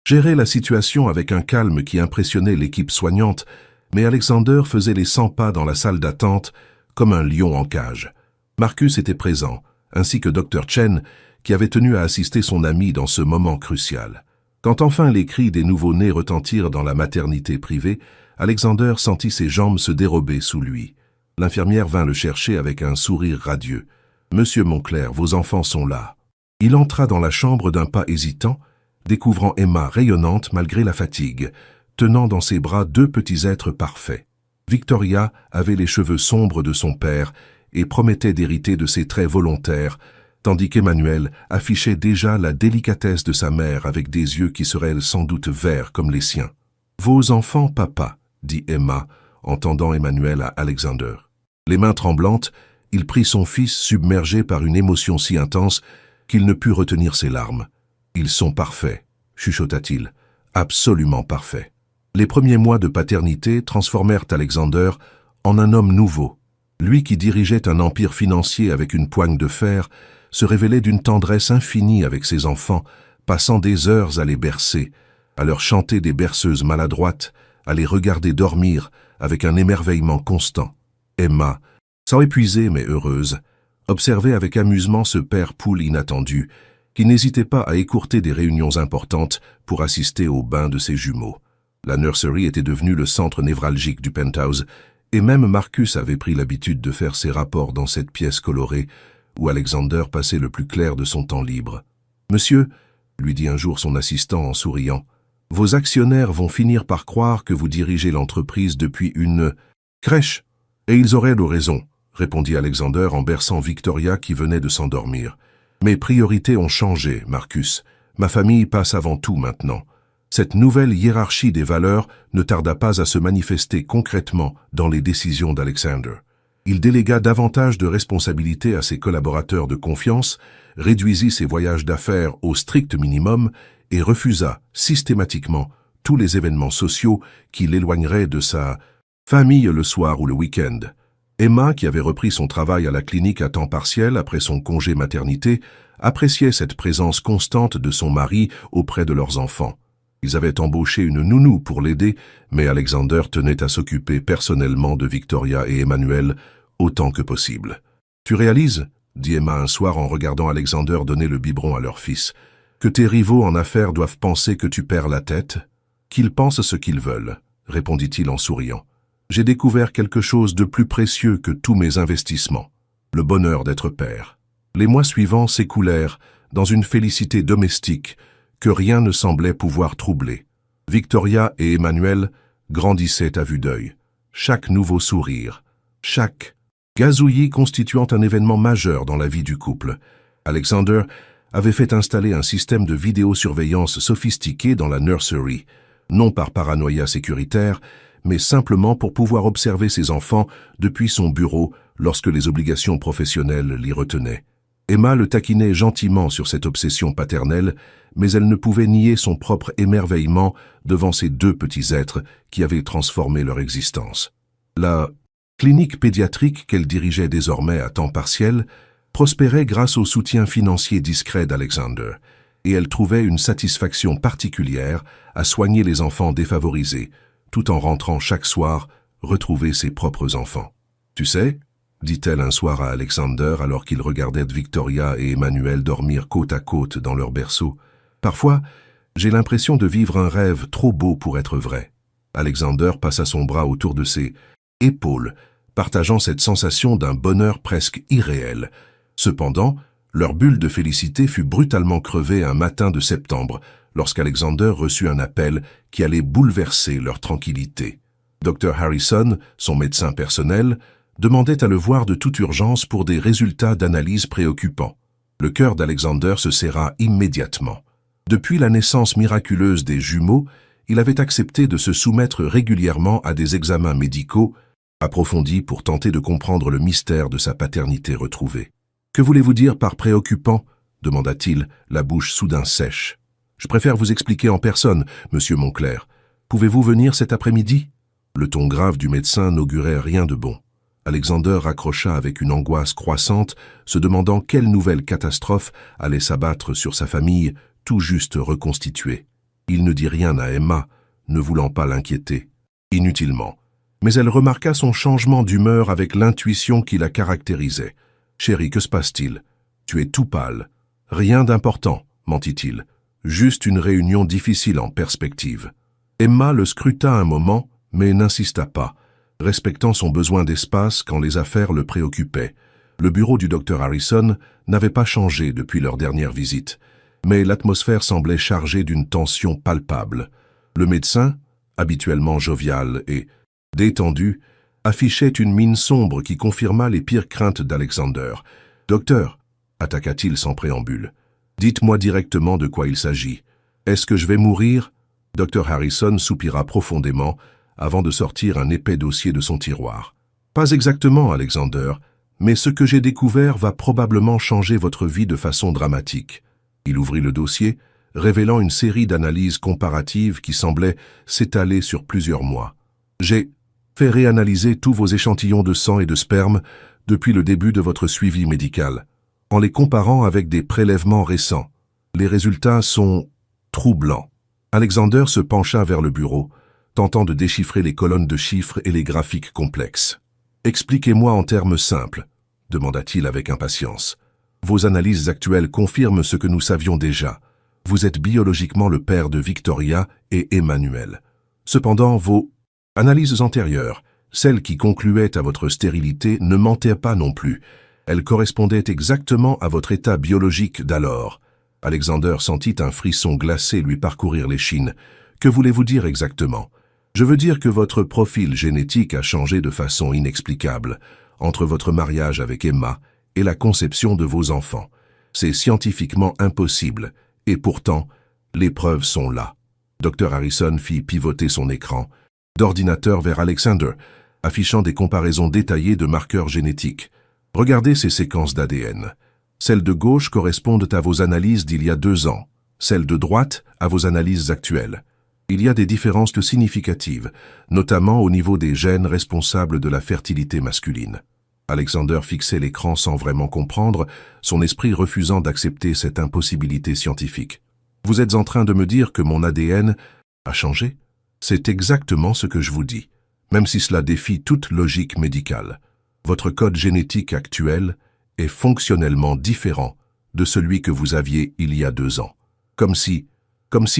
gérait la situation avec un calme qui impressionnait l'équipe soignante, mais Alexander faisait les 100 pas dans la salle d'attente comme un lion en cage. Marcus était présent, ainsi que Dr. Chen, qui avait tenu à assister son ami dans ce moment crucial. Quand enfin les cris des nouveau-nés retentirent dans la maternité privée, Alexander sentit ses jambes se dérober sous lui. L'infirmière vint le chercher avec un sourire radieux. « Monsieur Montclair, vos enfants sont là. » Il entra dans la chambre d'un pas hésitant, découvrant Emma rayonnante malgré la fatigue, tenant dans ses bras 2 petits êtres parfaits. Victoria avait les cheveux sombres de son père et promettait d'hériter de ses traits volontaires, tandis qu'Emmanuel affichait déjà la délicatesse de sa mère avec des yeux qui seraient sans doute verts comme les siens. « Vos enfants, papa » dit Emma, en tendant Emmanuel à Alexander. Les mains tremblantes, il prit son fils submergé par une émotion si intense qu'il ne put retenir ses larmes. « Ils sont parfaits » chuchota-t-il, « absolument parfaits. » Les premiers mois de paternité transformèrent Alexander en un homme nouveau. Lui qui dirigeait un empire financier avec une poigne de fer se révélait d'une tendresse infinie avec ses enfants, passant des heures à les bercer, à leur chanter des berceuses maladroites, à les regarder dormir avec un émerveillement constant. Emma, sans épuisée mais heureuse, observait avec amusement ce père poule inattendu, qui n'hésitait pas à écourter des réunions importantes pour assister au bain de ses jumeaux. La nursery était devenue le centre névralgique du penthouse, et même Marcus avait pris l'habitude de faire ses rapports dans cette pièce colorée, où Alexander passait le plus clair de son temps libre. « Monsieur, » lui dit un jour son assistant en souriant, « vos actionnaires vont finir par croire que vous dirigez l'entreprise depuis une crèche. » « Et ils auraient de raison, » répondit Alexander en berçant Victoria qui venait de s'endormir. « Mes priorités ont changé, Marcus. Ma famille passe avant tout maintenant. » Cette nouvelle hiérarchie des valeurs ne tarda pas à se manifester concrètement dans les décisions d'Alexander. Il délégua davantage de responsabilités à ses collaborateurs de confiance, réduisit ses voyages d'affaires au strict minimum et refusa systématiquement tous les événements sociaux qui l'éloigneraient de sa famille le soir ou le week-end. Emma, qui avait repris son travail à la clinique à temps partiel après son congé maternité, appréciait cette présence constante de son mari auprès de leurs enfants. Ils avaient embauché une nounou pour l'aider, mais Alexander tenait à s'occuper personnellement de Victoria et Emmanuel autant que possible. « Tu réalises, » dit Emma un soir en regardant Alexander donner le biberon à leur fils, « que tes rivaux en affaires doivent penser que tu perds la tête ? Qu'ils pensent ce qu'ils veulent, » répondit-il en souriant. J'ai découvert quelque chose de plus précieux que tous mes investissements, le bonheur d'être père. Les mois suivants s'écoulèrent dans une félicité domestique que rien ne semblait pouvoir troubler. Victoria et Emmanuel grandissaient à vue d'œil. Chaque nouveau sourire, chaque gazouillis constituant un événement majeur dans la vie du couple. Alexander avait fait installer un système de vidéosurveillance sophistiqué dans la nursery, non par paranoïa sécuritaire, mais simplement pour pouvoir observer ses enfants depuis son bureau lorsque les obligations professionnelles l'y retenaient. Emma le taquinait gentiment sur cette obsession paternelle, mais elle ne pouvait nier son propre émerveillement devant ces deux petits êtres qui avaient transformé leur existence. La clinique pédiatrique qu'elle dirigeait désormais à temps partiel prospérait grâce au soutien financier discret d'Alexander, et elle trouvait une satisfaction particulière à soigner les enfants défavorisés, tout en rentrant chaque soir retrouver ses propres enfants. « Tu sais » dit-elle un soir à Alexander alors qu'il regardait Victoria et Emmanuel dormir côte à côte dans leur berceau. « Parfois, j'ai l'impression de vivre un rêve trop beau pour être vrai. » Alexander passa son bras autour de ses épaules, partageant cette sensation d'un bonheur presque irréel. Cependant, leur bulle de félicité fut brutalement crevée un matin de septembre, lorsqu'Alexander reçut un appel qui allait bouleverser leur tranquillité. Dr. Harrison, son médecin personnel, demandait à le voir de toute urgence pour des résultats d'analyse préoccupants. Le cœur d'Alexander se serra immédiatement. Depuis la naissance miraculeuse des jumeaux, il avait accepté de se soumettre régulièrement à des examens médicaux approfondis pour tenter de comprendre le mystère de sa paternité retrouvée. « Que voulez-vous dire par préoccupant » demanda-t-il, la bouche soudain sèche. « Je préfère vous expliquer en personne, monsieur Moncler. Pouvez-vous venir cet après-midi » Le ton grave du médecin n'augurait rien de bon. Alexander raccrocha avec une angoisse croissante, se demandant quelle nouvelle catastrophe allait s'abattre sur sa famille, tout juste reconstituée. Il ne dit rien à Emma, ne voulant pas l'inquiéter. Inutilement. Mais elle remarqua son changement d'humeur avec l'intuition qui la caractérisait. « Chérie, que se passe-t-il? Tu es tout pâle. »« Rien d'important, mentit-il. Juste une réunion difficile en perspective. » Emma le scruta un moment, mais n'insista pas, respectant son besoin d'espace quand les affaires le préoccupaient. Le bureau du Dr. Harrison n'avait pas changé depuis leur dernière visite, mais l'atmosphère semblait chargée d'une tension palpable. Le médecin, habituellement jovial et détendu, affichait une mine sombre qui confirma les pires craintes d'Alexander. « Docteur, » attaqua-t-il sans préambule, « dites-moi directement de quoi il s'agit. Est-ce que je vais mourir ?» Dr. Harrison soupira profondément avant de sortir un épais dossier de son tiroir. « Pas exactement, Alexander, mais ce que j'ai découvert va probablement changer votre vie de façon dramatique. » Il ouvrit le dossier, révélant une série d'analyses comparatives qui semblaient s'étaler sur plusieurs mois. « J'ai fait réanalyser tous vos échantillons de sang et de sperme depuis le début de votre suivi médical, en les comparant avec des prélèvements récents. Les résultats sont troublants. » Alexander se pencha vers le bureau, tentant de déchiffrer les colonnes de chiffres et les graphiques complexes. « Expliquez-moi en termes simples, » demanda-t-il avec impatience. « Vos analyses actuelles confirment ce que nous savions déjà. Vous êtes biologiquement le père de Victoria et Emmanuel. Cependant, vos analyses antérieures, celles qui concluaient à votre stérilité, ne mentaient pas non plus. Elles correspondaient exactement à votre état biologique d'alors. » Alexander sentit un frisson glacé lui parcourir l'échine. « Que voulez-vous dire exactement ? » « Je veux dire que votre profil génétique a changé de façon inexplicable entre votre mariage avec Emma et la conception de vos enfants. C'est scientifiquement impossible, et pourtant, les preuves sont là. » Dr. Harrison fit pivoter son écran d'ordinateur vers Alexander, affichant des comparaisons détaillées de marqueurs génétiques. « Regardez ces séquences d'ADN. Celles de gauche correspondent à vos analyses d'il y a 2 ans, celles de droite à vos analyses actuelles. Il y a des différences significatives, notamment au niveau des gènes responsables de la fertilité masculine. » Alexander fixait l'écran sans vraiment comprendre, son esprit refusant d'accepter cette impossibilité scientifique. « Vous êtes en train de me dire que mon ADN a changé ? C'est exactement ce que je vous dis, même si cela défie toute logique médicale. Votre code génétique actuel est fonctionnellement différent de celui que vous aviez il y a 2 ans, comme si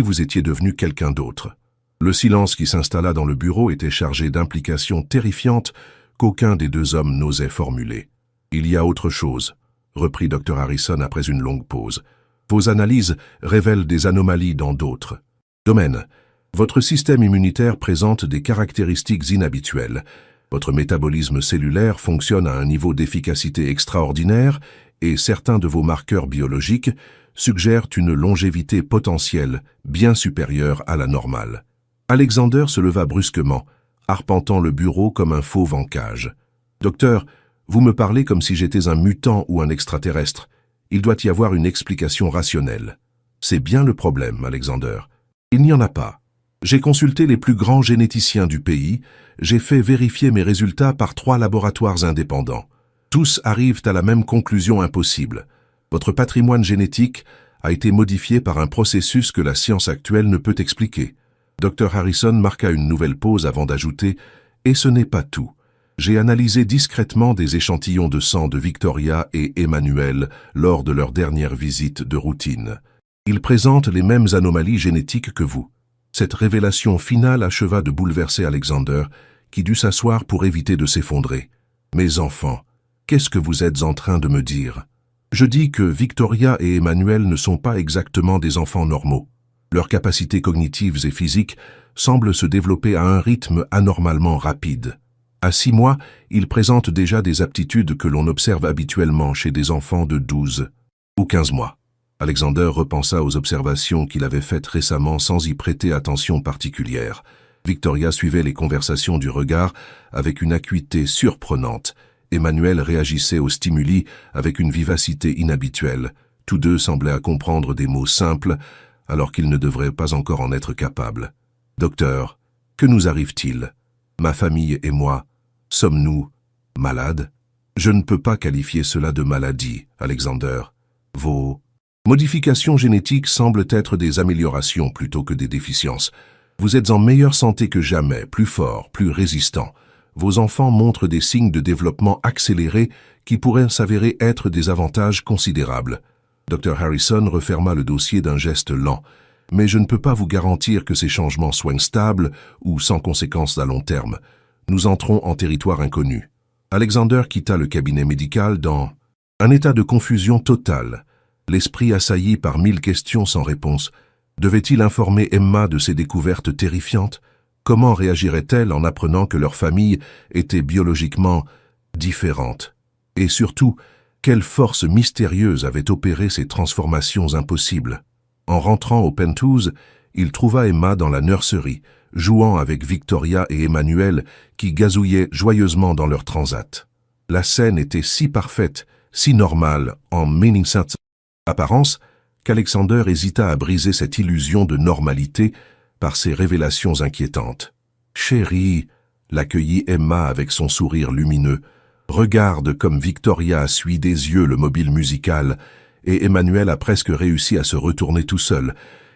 vous étiez devenu quelqu'un d'autre. » Le silence qui s'installa dans le bureau était chargé d'implications terrifiantes qu'aucun des deux hommes n'osait formuler. « Il y a autre chose », reprit Dr Harrison après une longue pause. « Vos analyses révèlent des anomalies dans d'autres domaines. Votre système immunitaire présente des caractéristiques inhabituelles. Votre métabolisme cellulaire fonctionne à un niveau d'efficacité extraordinaire et certains de vos marqueurs biologiques suggèrent une longévité potentielle bien supérieure à la normale. » Alexander se leva brusquement, arpentant le bureau comme un fauve en cage. « Docteur, vous me parlez comme si j'étais un mutant ou un extraterrestre. Il doit y avoir une explication rationnelle. » « C'est bien le problème, Alexander. Il n'y en a pas. J'ai consulté les plus grands généticiens du pays, j'ai fait vérifier mes résultats par 3 laboratoires indépendants. Tous arrivent à la même conclusion impossible. Votre patrimoine génétique a été modifié par un processus que la science actuelle ne peut expliquer. » Dr Harrison marqua une nouvelle pause avant d'ajouter « Et ce n'est pas tout. J'ai analysé discrètement des échantillons de sang de Victoria et Emmanuel lors de leur dernière visite de routine. Ils présentent les mêmes anomalies génétiques que vous. » Cette révélation finale acheva de bouleverser Alexander, qui dut s'asseoir pour éviter de s'effondrer. « Mes enfants, qu'est-ce que vous êtes en train de me dire? Je dis que Victoria et Emmanuel ne sont pas exactement des enfants normaux. Leurs capacités cognitives et physiques semblent se développer à un rythme anormalement rapide. À 6 mois, ils présentent déjà des aptitudes que l'on observe habituellement chez des enfants de 12 ou 15 mois. » Alexander repensa aux observations qu'il avait faites récemment sans y prêter attention particulière. Victoria suivait les conversations du regard avec une acuité surprenante. Emmanuel réagissait aux stimuli avec une vivacité inhabituelle. Tous deux semblaient comprendre des mots simples, alors qu'ils ne devraient pas encore en être capables. « Docteur, que nous arrive-t-il? Ma famille et moi, sommes-nous malades? » « Je ne peux pas qualifier cela de maladie, Alexander. Vos modifications génétiques semblent être des améliorations plutôt que des déficiences. Vous êtes en meilleure santé que jamais, plus fort, plus résistant. Vos enfants montrent des signes de développement accéléré qui pourraient s'avérer être des avantages considérables. » Dr Harrison referma le dossier d'un geste lent. « Mais je ne peux pas vous garantir que ces changements soient stables ou sans conséquences à long terme. Nous entrons en territoire inconnu. » Alexander quitta le cabinet médical dans un état de confusion totale, l'esprit assailli par 1000 questions sans réponse. Devait-il informer Emma de ces découvertes terrifiantes? Comment réagirait-elle en apprenant que leur famille était biologiquement différente? Et surtout, quelle force mystérieuse avait opéré ces transformations impossibles? En rentrant au penthouse, il trouva Emma dans la nurserie, jouant avec Victoria et Emmanuel qui gazouillaient joyeusement dans leur transat. La scène était si parfaite, si normale, en meningsat apparence, qu'Alexander hésita à briser cette illusion de normalité par ses révélations inquiétantes. « Chérie », l'accueillit Emma avec son sourire lumineux, « regarde comme Victoria suit des yeux le mobile musical, et Emmanuel a presque réussi à se retourner tout seul.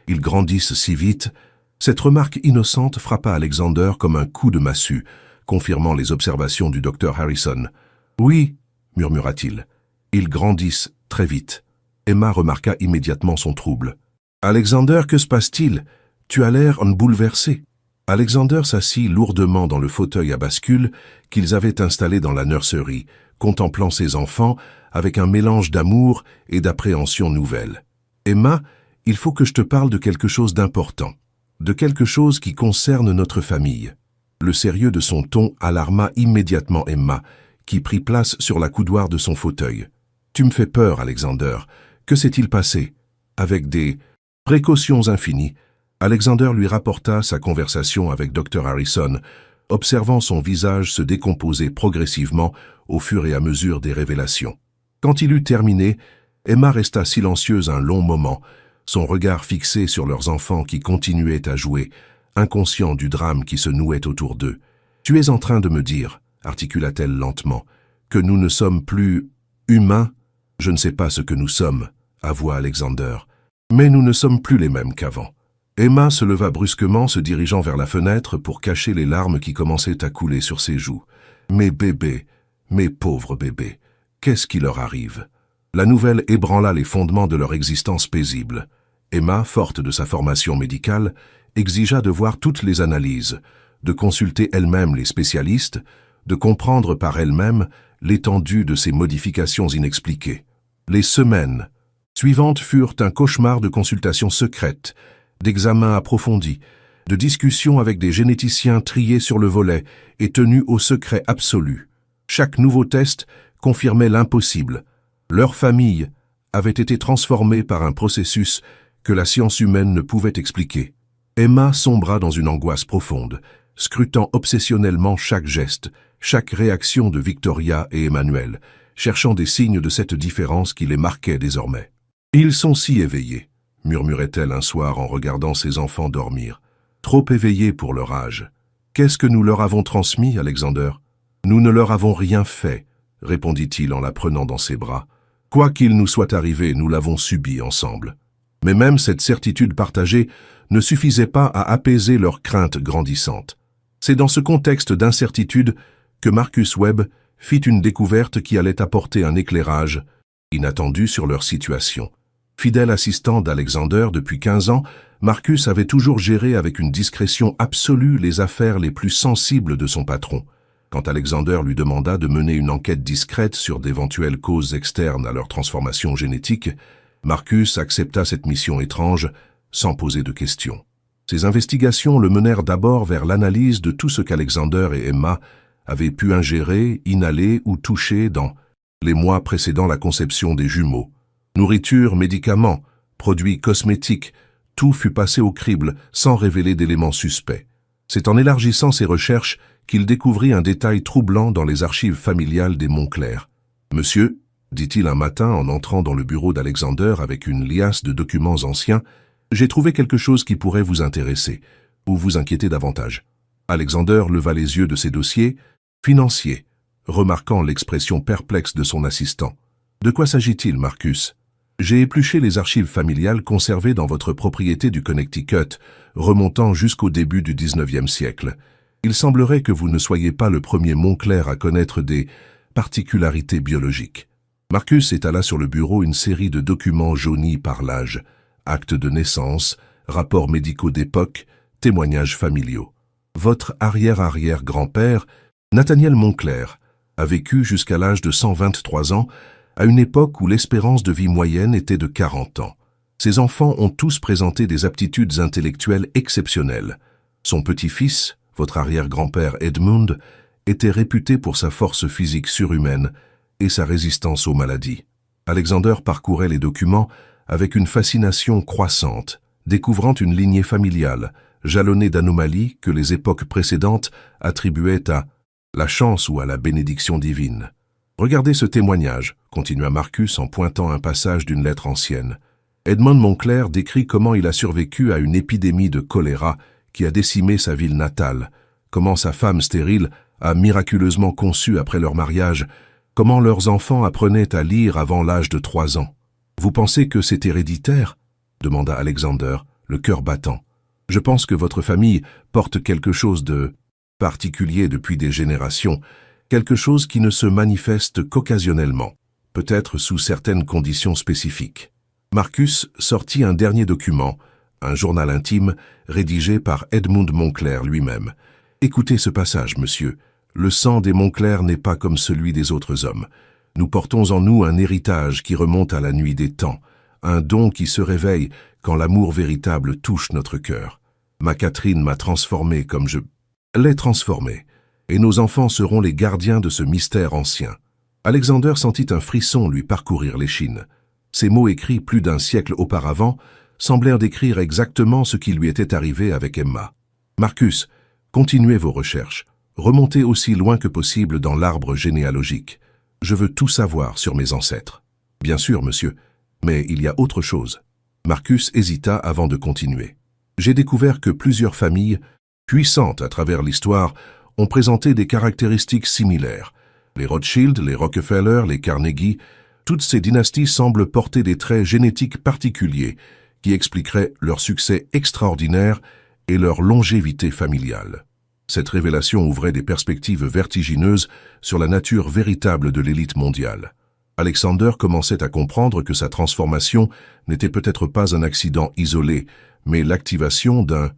Ils grandissent si vite. » Cette remarque innocente frappa Alexander comme un coup de massue, confirmant les observations du docteur Harrison. « Oui, » murmura-t-il, « ils grandissent très vite. » Emma remarqua immédiatement son trouble. « Alexander, que se passe-t-il? Tu as l'air bouleversé. » Alexander s'assit lourdement dans le fauteuil à bascule qu'ils avaient installé dans la nurserie, contemplant ses enfants avec un mélange d'amour et d'appréhension nouvelle. « Emma, il faut que je te parle de quelque chose d'important, de quelque chose qui concerne notre famille. » Le sérieux de son ton alarma immédiatement Emma, qui prit place sur la coudoir de son fauteuil. « Tu me fais peur, Alexander. Que s'est-il passé ?» Avec des précautions infinies, Alexander lui rapporta sa conversation avec Dr Harrison, observant son visage se décomposer progressivement au fur et à mesure des révélations. Quand il eut terminé, Emma resta silencieuse un long moment, son regard fixé sur leurs enfants qui continuaient à jouer, inconscients du drame qui se nouait autour d'eux. « Tu es en train de me dire, » articula-t-elle lentement, « que nous ne sommes plus humains? Je ne sais pas ce que nous sommes, » avoua Alexander, « mais nous ne sommes plus les mêmes qu'avant. » Emma se leva brusquement, se dirigeant vers la fenêtre pour cacher les larmes qui commençaient à couler sur ses joues. « Mes bébés, mes pauvres bébés, qu'est-ce qui leur arrive ?» La nouvelle ébranla les fondements de leur existence paisible. Emma, forte de sa formation médicale, exigea de voir toutes les analyses, de consulter elle-même les spécialistes, de comprendre par elle-même l'étendue de ces modifications inexpliquées. Les semaines suivantes furent un cauchemar de consultations secrètes, d'examens approfondis, de discussions avec des généticiens triés sur le volet et tenus au secret absolu. Chaque nouveau test confirmait l'impossible. Leur famille avait été transformée par un processus que la science humaine ne pouvait expliquer. Emma sombra dans une angoisse profonde, scrutant obsessionnellement chaque geste, chaque réaction de Victoria et Emmanuel, cherchant des signes de cette différence qui les marquait désormais. « Ils sont si éveillés », murmurait-elle un soir en regardant ses enfants dormir. « Trop éveillés pour leur âge. Qu'est-ce que nous leur avons transmis, Alexander ? » « Nous ne leur avons rien fait, » répondit-il en la prenant dans ses bras. « Quoi qu'il nous soit arrivé, nous l'avons subi ensemble. » Mais même cette certitude partagée ne suffisait pas à apaiser leurs craintes grandissantes. C'est dans ce contexte d'incertitude que Marcus Webb fit une découverte qui allait apporter un éclairage inattendu sur leur situation. Fidèle assistant d'Alexander depuis 15 ans, Marcus avait toujours géré avec une discrétion absolue les affaires les plus sensibles de son patron. Quand Alexander lui demanda de mener une enquête discrète sur d'éventuelles causes externes à leur transformation génétique, Marcus accepta cette mission étrange sans poser de questions. Ces investigations le menèrent d'abord vers l'analyse de tout ce qu'Alexander et Emma avaient pu ingérer, inhaler ou toucher dans les mois précédant la conception des jumeaux. Nourriture, médicaments, produits cosmétiques, tout fut passé au crible sans révéler d'éléments suspects. C'est en élargissant ses recherches qu'il découvrit un détail troublant dans les archives familiales des Moncler. « Monsieur, » dit-il un matin en entrant dans le bureau d'Alexander avec une liasse de documents anciens, « j'ai trouvé quelque chose qui pourrait vous intéresser, ou vous inquiéter davantage. » Alexander leva les yeux de ses dossiers financiers, remarquant l'expression perplexe de son assistant. « De quoi s'agit-il, Marcus ? » « J'ai épluché les archives familiales conservées dans votre propriété du Connecticut, remontant jusqu'au début du XIXe siècle. Il semblerait que vous ne soyez pas le premier Moncler à connaître des particularités biologiques. » Marcus étala sur le bureau une série de documents jaunis par l'âge, actes de naissance, rapports médicaux d'époque, témoignages familiaux. Votre arrière-arrière-grand-père, Nathaniel Moncler, a vécu jusqu'à l'âge de 123 ans, à une époque où l'espérance de vie moyenne était de 40 ans. Ses enfants ont tous présenté des aptitudes intellectuelles exceptionnelles. Son petit-fils, votre arrière-grand-père Edmund, était réputé pour sa force physique surhumaine et sa résistance aux maladies. Alexander parcourait les documents avec une fascination croissante, découvrant une lignée familiale, jalonnée d'anomalies que les époques précédentes attribuaient à la chance ou à la bénédiction divine. Regardez ce témoignage, continua Marcus en pointant un passage d'une lettre ancienne. Edmund Moncler décrit comment il a survécu à une épidémie de choléra qui a décimé sa ville natale, comment sa femme stérile a miraculeusement conçu après leur mariage, comment leurs enfants apprenaient à lire avant l'âge de 3 ans. « Vous pensez que c'est héréditaire ?» demanda Alexander, le cœur battant. « Je pense que votre famille porte quelque chose de particulier depuis des générations, quelque chose qui ne se manifeste qu'occasionnellement, peut-être sous certaines conditions spécifiques. » Marcus sortit un dernier document, un journal intime rédigé par Edmund Moncler lui-même. « Écoutez ce passage, monsieur. Le sang des Moncler n'est pas comme celui des autres hommes. Nous portons en nous un héritage qui remonte à la nuit des temps, un don qui se réveille quand l'amour véritable touche notre cœur. Ma Catherine m'a transformé comme je l'ai transformé, et nos enfants seront les gardiens de ce mystère ancien. » Alexander sentit un frisson lui parcourir l'échine. Ces mots écrits plus d'un siècle auparavant semblèrent décrire exactement ce qui lui était arrivé avec Emma. « Marcus, continuez vos recherches. Remontez aussi loin que possible dans l'arbre généalogique. Je veux tout savoir sur mes ancêtres. »« Bien sûr, monsieur, mais il y a autre chose. » Marcus hésita avant de continuer. « J'ai découvert que plusieurs familles, puissantes à travers l'histoire, ont présenté des caractéristiques similaires. Les Rothschild, les Rockefeller, les Carnegie, toutes ces dynasties semblent porter des traits génétiques particuliers qui expliqueraient leur succès extraordinaire et leur longévité familiale. Cette révélation ouvrait des perspectives vertigineuses sur la nature véritable de l'élite mondiale. Alexander commençait à comprendre que sa transformation n'était peut-être pas un accident isolé, mais l'activation d'un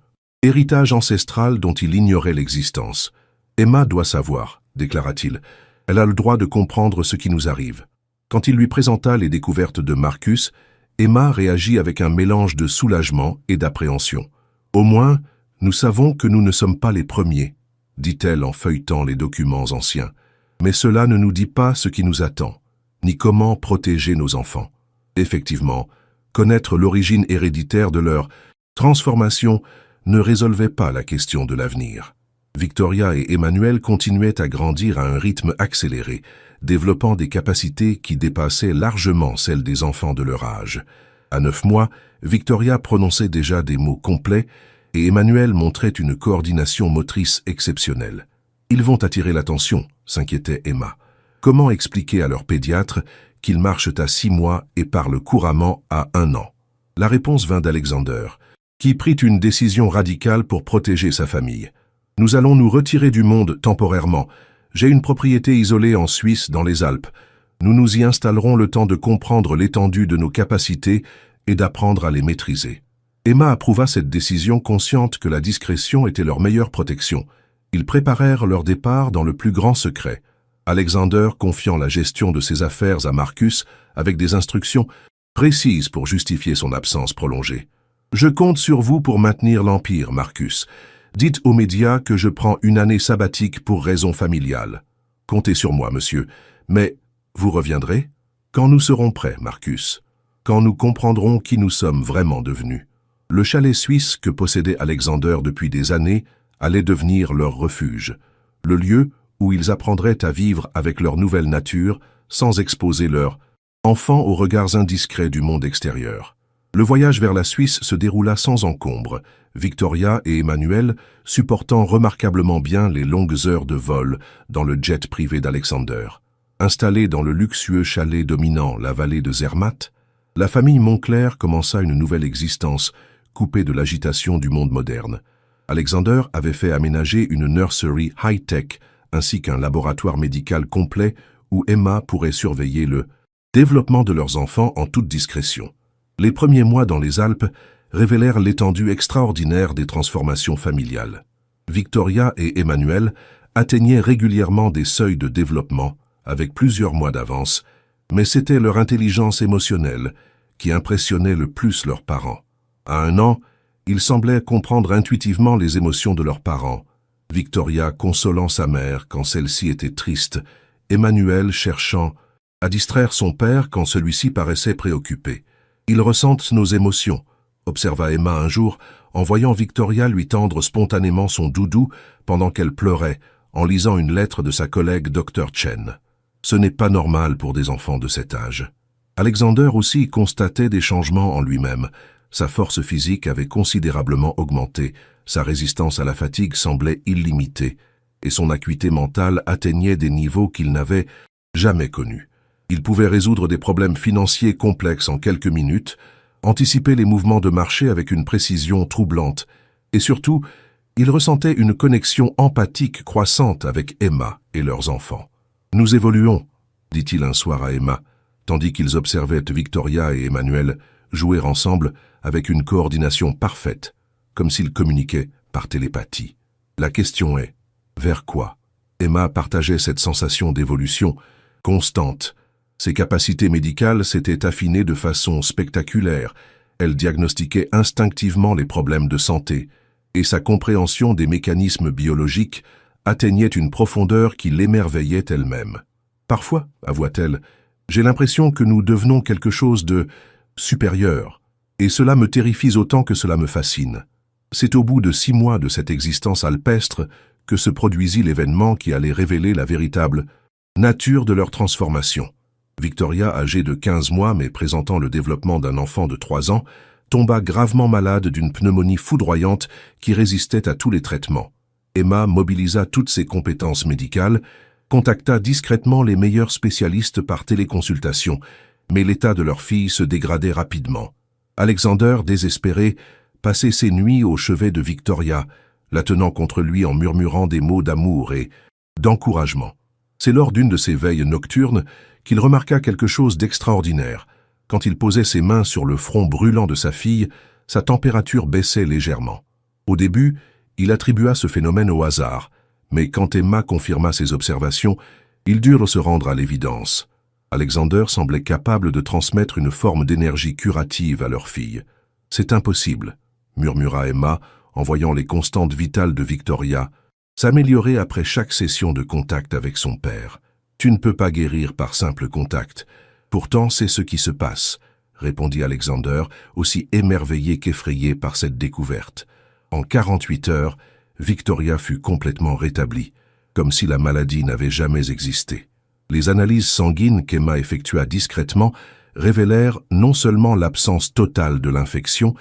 Héritage ancestral dont il ignorait l'existence. Emma doit savoir, déclara-t-il. Elle a le droit de comprendre ce qui nous arrive. Quand il lui présenta les découvertes de Marcus, Emma réagit avec un mélange de soulagement et d'appréhension. Au moins, nous savons que nous ne sommes pas les premiers, dit-elle en feuilletant les documents anciens. Mais cela ne nous dit pas ce qui nous attend, ni comment protéger nos enfants. Effectivement, connaître l'origine héréditaire de leur transformation ne résolvait pas la question de l'avenir. Victoria et Emmanuel continuaient à grandir à un rythme accéléré, développant des capacités qui dépassaient largement celles des enfants de leur âge. À 9 mois, Victoria prononçait déjà des mots complets et Emmanuel montrait une coordination motrice exceptionnelle. « Ils vont attirer l'attention », s'inquiétait Emma. Comment expliquer à leur pédiatre qu'ils marchent à 6 mois et parlent couramment à 1 an? La réponse vint d'Alexander, qui prit une décision radicale pour protéger sa famille. « Nous allons nous retirer du monde temporairement. J'ai une propriété isolée en Suisse, dans les Alpes. Nous nous y installerons le temps de comprendre l'étendue de nos capacités et d'apprendre à les maîtriser. » Emma approuva cette décision consciente que la discrétion était leur meilleure protection. Ils préparèrent leur départ dans le plus grand secret. Alexander confiant la gestion de ses affaires à Marcus avec des instructions précises pour justifier son absence prolongée. « Je compte sur vous pour maintenir l'Empire, Marcus. Dites aux médias que je prends une année sabbatique pour raisons familiales. Comptez sur moi, monsieur. Mais vous reviendrez? Quand nous serons prêts, Marcus. Quand nous comprendrons qui nous sommes vraiment devenus. » Le chalet suisse que possédait Alexander depuis des années allait devenir leur refuge, le lieu où ils apprendraient à vivre avec leur nouvelle nature sans exposer leurs enfants aux regards indiscrets du monde extérieur. Le voyage vers la Suisse se déroula sans encombre, Victoria et Emmanuel supportant remarquablement bien les longues heures de vol dans le jet privé d'Alexander. Installée dans le luxueux chalet dominant la vallée de Zermatt, la famille Moncler commença une nouvelle existence, coupée de l'agitation du monde moderne. Alexander avait fait aménager une nursery high-tech ainsi qu'un laboratoire médical complet où Emma pourrait surveiller le développement de leurs enfants en toute discrétion. Les premiers mois dans les Alpes révélèrent l'étendue extraordinaire des transformations familiales. Victoria et Emmanuel atteignaient régulièrement des seuils de développement avec plusieurs mois d'avance, mais c'était leur intelligence émotionnelle qui impressionnait le plus leurs parents. À 1 an, ils semblaient comprendre intuitivement les émotions de leurs parents. Victoria consolant sa mère quand celle-ci était triste, Emmanuel cherchant à distraire son père quand celui-ci paraissait préoccupé. « Ils ressentent nos émotions », observa Emma un jour en voyant Victoria lui tendre spontanément son doudou pendant qu'elle pleurait en lisant une lettre de sa collègue Dr. Chen. Ce n'est pas normal pour des enfants de cet âge. Alexander aussi constatait des changements en lui-même. Sa force physique avait considérablement augmenté, sa résistance à la fatigue semblait illimitée, et son acuité mentale atteignait des niveaux qu'il n'avait jamais connus. Il pouvait résoudre des problèmes financiers complexes en quelques minutes, anticiper les mouvements de marché avec une précision troublante, et surtout, il ressentait une connexion empathique croissante avec Emma et leurs enfants. « Nous évoluons », dit-il un soir à Emma, tandis qu'ils observaient Victoria et Emmanuel jouer ensemble avec une coordination parfaite, comme s'ils communiquaient par télépathie. La question est, vers quoi? Emma partageait cette sensation d'évolution constante. Ses capacités médicales s'étaient affinées de façon spectaculaire, elle diagnostiquait instinctivement les problèmes de santé, et sa compréhension des mécanismes biologiques atteignait une profondeur qui l'émerveillait elle-même. Parfois, avoua-t-elle, j'ai l'impression que nous devenons quelque chose de supérieur, et cela me terrifie autant que cela me fascine. C'est au bout de 6 mois de cette existence alpestre que se produisit l'événement qui allait révéler la véritable nature de leur transformation. Victoria, âgée de 15 mois mais présentant le développement d'un enfant de 3 ans, tomba gravement malade d'une pneumonie foudroyante qui résistait à tous les traitements. Emma mobilisa toutes ses compétences médicales, contacta discrètement les meilleurs spécialistes par téléconsultation, mais l'état de leur fille se dégradait rapidement. Alexander, désespéré, passait ses nuits au chevet de Victoria, la tenant contre lui en murmurant des mots d'amour et d'encouragement. C'est lors d'une de ces veilles nocturnes qu'il remarqua quelque chose d'extraordinaire. Quand il posait ses mains sur le front brûlant de sa fille, sa température baissait légèrement. Au début, il attribua ce phénomène au hasard, mais quand Emma confirma ses observations, ils durent se rendre à l'évidence. Alexander semblait capable de transmettre une forme d'énergie curative à leur fille. « C'est impossible », murmura Emma en voyant les constantes vitales de Victoria s'améliorer après chaque session de contact avec son père. « Tu ne peux pas guérir par simple contact. Pourtant, c'est ce qui se passe, » répondit Alexander, aussi émerveillé qu'effrayé par cette découverte. En 48 heures, Victoria fut complètement rétablie, comme si la maladie n'avait jamais existé. Les analyses sanguines qu'Emma effectua discrètement révélèrent non seulement l'absence totale de l'infection,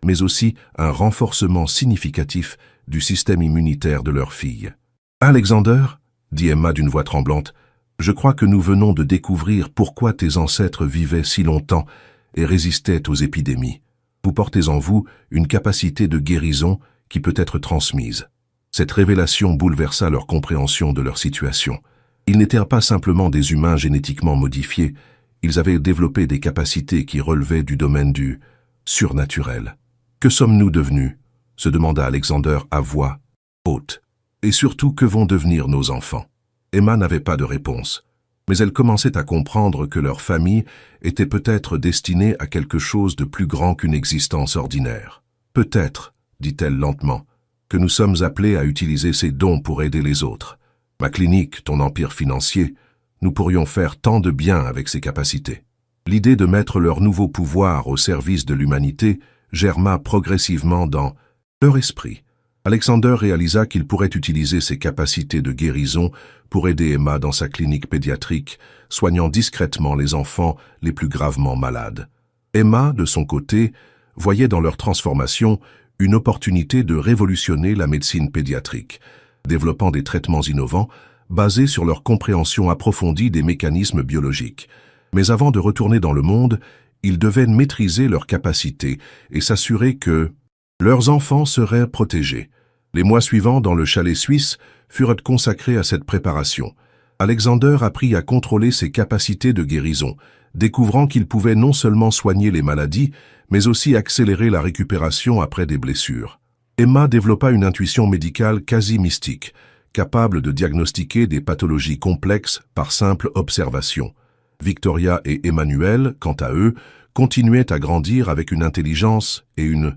mais aussi un renforcement significatif du système immunitaire de leur fille. « Alexander, » dit Emma d'une voix tremblante, « je crois que nous venons de découvrir pourquoi tes ancêtres vivaient si longtemps et résistaient aux épidémies. Vous portez en vous une capacité de guérison qui peut être transmise. » Cette révélation bouleversa leur compréhension de leur situation. Ils n'étaient pas simplement des humains génétiquement modifiés, ils avaient développé des capacités qui relevaient du domaine du surnaturel. « Que sommes-nous devenus ?» se demanda Alexander à voix haute. « Et surtout, que vont devenir nos enfants ?» Emma n'avait pas de réponse, mais elle commençait à comprendre que leur famille était peut-être destinée à quelque chose de plus grand qu'une existence ordinaire. « Peut-être, » dit-elle lentement, « que nous sommes appelés à utiliser ces dons pour aider les autres. Ma clinique, ton empire financier, nous pourrions faire tant de bien avec ces capacités. » L'idée de mettre leur nouveau pouvoir au service de l'humanité germa progressivement dans leur esprit. Alexander réalisa qu'il pourrait utiliser ses capacités de guérison pour aider Emma dans sa clinique pédiatrique, soignant discrètement les enfants les plus gravement malades. Emma, de son côté, voyait dans leur transformation une opportunité de révolutionner la médecine pédiatrique, développant des traitements innovants basés sur leur compréhension approfondie des mécanismes biologiques. Mais avant de retourner dans le monde, ils devaient maîtriser leurs capacités et s'assurer que leurs enfants seraient protégés. Les mois suivants, dans le chalet suisse, furent consacrés à cette préparation. Alexander apprit à contrôler ses capacités de guérison, découvrant qu'il pouvait non seulement soigner les maladies, mais aussi accélérer la récupération après des blessures. Emma développa une intuition médicale quasi mystique, capable de diagnostiquer des pathologies complexes par simple observation. Victoria et Emmanuel, quant à eux, continuaient à grandir avec une intelligence et une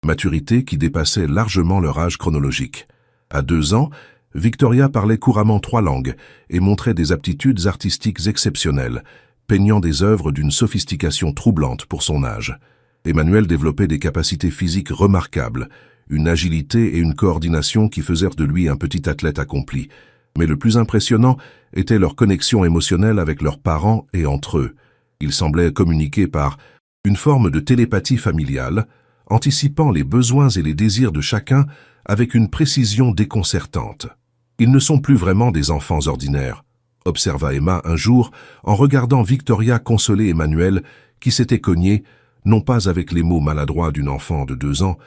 maturité qui dépassaient largement leur âge chronologique. À 2 ans, Victoria parlait couramment 3 langues et montrait des aptitudes artistiques exceptionnelles, peignant des œuvres d'une sophistication troublante pour son âge. Emmanuel développait des capacités physiques remarquables, une agilité et une coordination qui faisèrent de lui un petit athlète accompli. Mais le plus impressionnant était leur connexion émotionnelle avec leurs parents et entre eux. Ils semblaient communiquer par une forme de télépathie familiale, anticipant les besoins et les désirs de chacun avec une précision déconcertante. « Ils ne sont plus vraiment des enfants ordinaires », observa Emma un jour en regardant Victoria consoler Emmanuel qui s'était cogné, non pas avec les mots maladroits d'une enfant de 2 ans,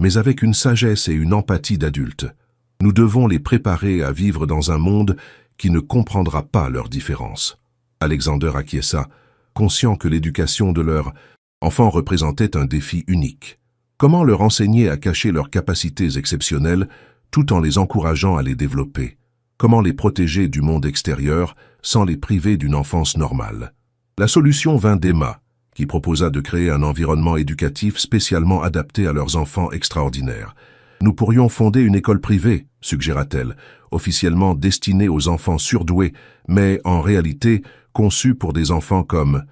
mais avec une sagesse et une empathie d'adulte. Nous devons les préparer à vivre dans un monde qui ne comprendra pas leurs différences. Alexander acquiesça, conscient que l'éducation de leur enfant représentait un défi unique. Comment leur enseigner à cacher leurs capacités exceptionnelles tout en les encourageant à les développer? Comment les protéger du monde extérieur sans les priver d'une enfance normale? La solution vint d'Emma, qui proposa de créer un environnement éducatif spécialement adapté à leurs enfants extraordinaires. Nous pourrions fonder une école privée, suggéra-t-elle, officiellement destinée aux enfants surdoués, mais en réalité conçue pour des enfants comme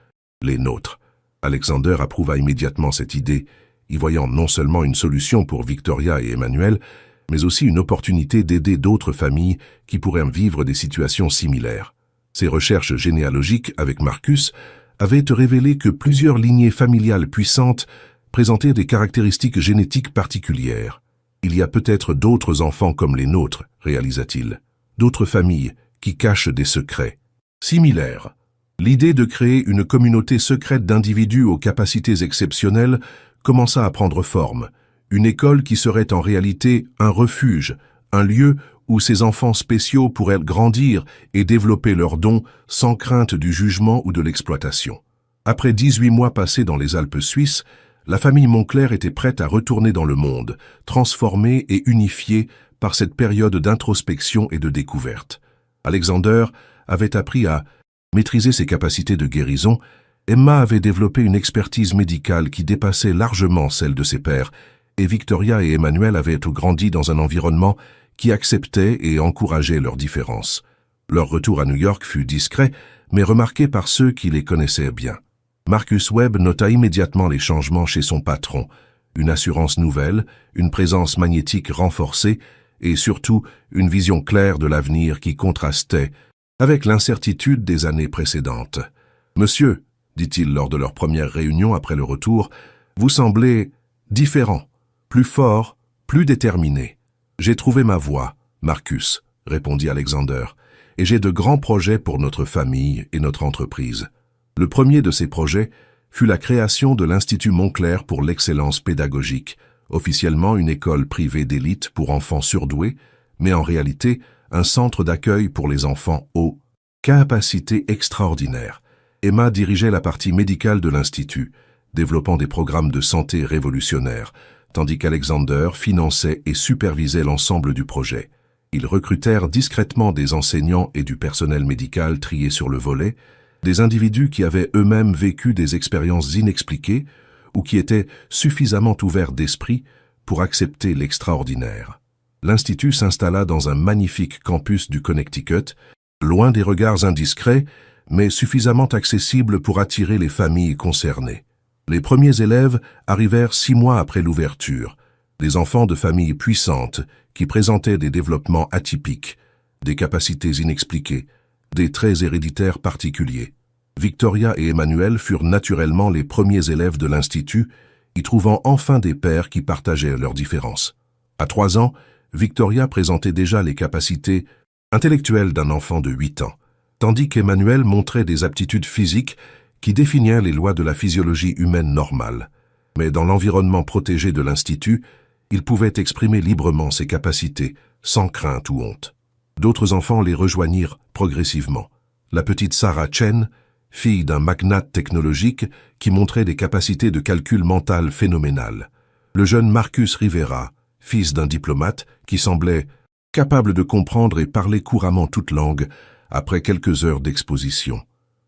les nôtres. Alexander approuva immédiatement cette idée, y voyant non seulement une solution pour Victoria et Emmanuel, mais aussi une opportunité d'aider d'autres familles qui pourraient vivre des situations similaires. Ses recherches généalogiques avec Marcus avaient révélé que plusieurs lignées familiales puissantes présentaient des caractéristiques génétiques particulières. Il y a peut-être d'autres enfants comme les nôtres, réalisa-t-il, d'autres familles qui cachent des secrets similaires. L'idée de créer une communauté secrète d'individus aux capacités exceptionnelles commença à prendre forme, une école qui serait en réalité un refuge, un lieu où ces enfants spéciaux pourraient grandir et développer leurs dons sans crainte du jugement ou de l'exploitation. Après 18 mois passés dans les Alpes suisses, La famille Moncler était prête à retourner dans le monde, transformée et unifiée par cette période d'introspection et de découverte. Alexander avait appris à maîtriser ses capacités de guérison. Emma avait développé une expertise médicale qui dépassait largement celle de ses pairs, et Victoria et Emmanuel avaient grandi dans un environnement qui acceptait et encourageait leurs différences. Leur retour à New York fut discret, mais remarqué par ceux qui les connaissaient bien. Marcus Webb nota immédiatement les changements chez son patron, une assurance nouvelle, une présence magnétique renforcée et surtout une vision claire de l'avenir qui contrastait avec l'incertitude des années précédentes. « Monsieur, dit-il lors de leur première réunion après le retour, vous semblez différent, plus fort, plus déterminé. J'ai trouvé ma voie, Marcus, répondit Alexander, et j'ai de grands projets pour notre famille et notre entreprise. Le premier de ces projets fut la création de l'Institut Moncler pour l'excellence pédagogique, officiellement une école privée d'élite pour enfants surdoués, mais en réalité un centre d'accueil pour les enfants aux capacités extraordinaires. Emma dirigeait la partie médicale de l'Institut, développant des programmes de santé révolutionnaires, tandis qu'Alexander finançait et supervisait l'ensemble du projet. Ils recrutèrent discrètement des enseignants et du personnel médical triés sur le volet, des individus qui avaient eux-mêmes vécu des expériences inexpliquées ou qui étaient suffisamment ouverts d'esprit pour accepter l'extraordinaire. L'Institut s'installa dans un magnifique campus du Connecticut, loin des regards indiscrets, mais suffisamment accessible pour attirer les familles concernées. Les premiers élèves arrivèrent 6 mois après l'ouverture, des enfants de familles puissantes qui présentaient des développements atypiques, des capacités inexpliquées, des traits héréditaires particuliers. Victoria et Emmanuel furent naturellement les premiers élèves de l'Institut, y trouvant enfin des pairs qui partageaient leurs différences. À 3 ans, Victoria présentait déjà les capacités intellectuelles d'un enfant de 8 ans, tandis qu'Emmanuel montrait des aptitudes physiques qui définiaient les lois de la physiologie humaine normale. Mais dans l'environnement protégé de l'Institut, il pouvait exprimer librement ses capacités, sans crainte ou honte. D'autres enfants les rejoignirent progressivement. La petite Sarah Chen, fille d'un magnate technologique qui montrait des capacités de calcul mental phénoménales. Le jeune Marcus Rivera, fils d'un diplomate qui semblait capable de comprendre et parler couramment toute langue après quelques heures d'exposition.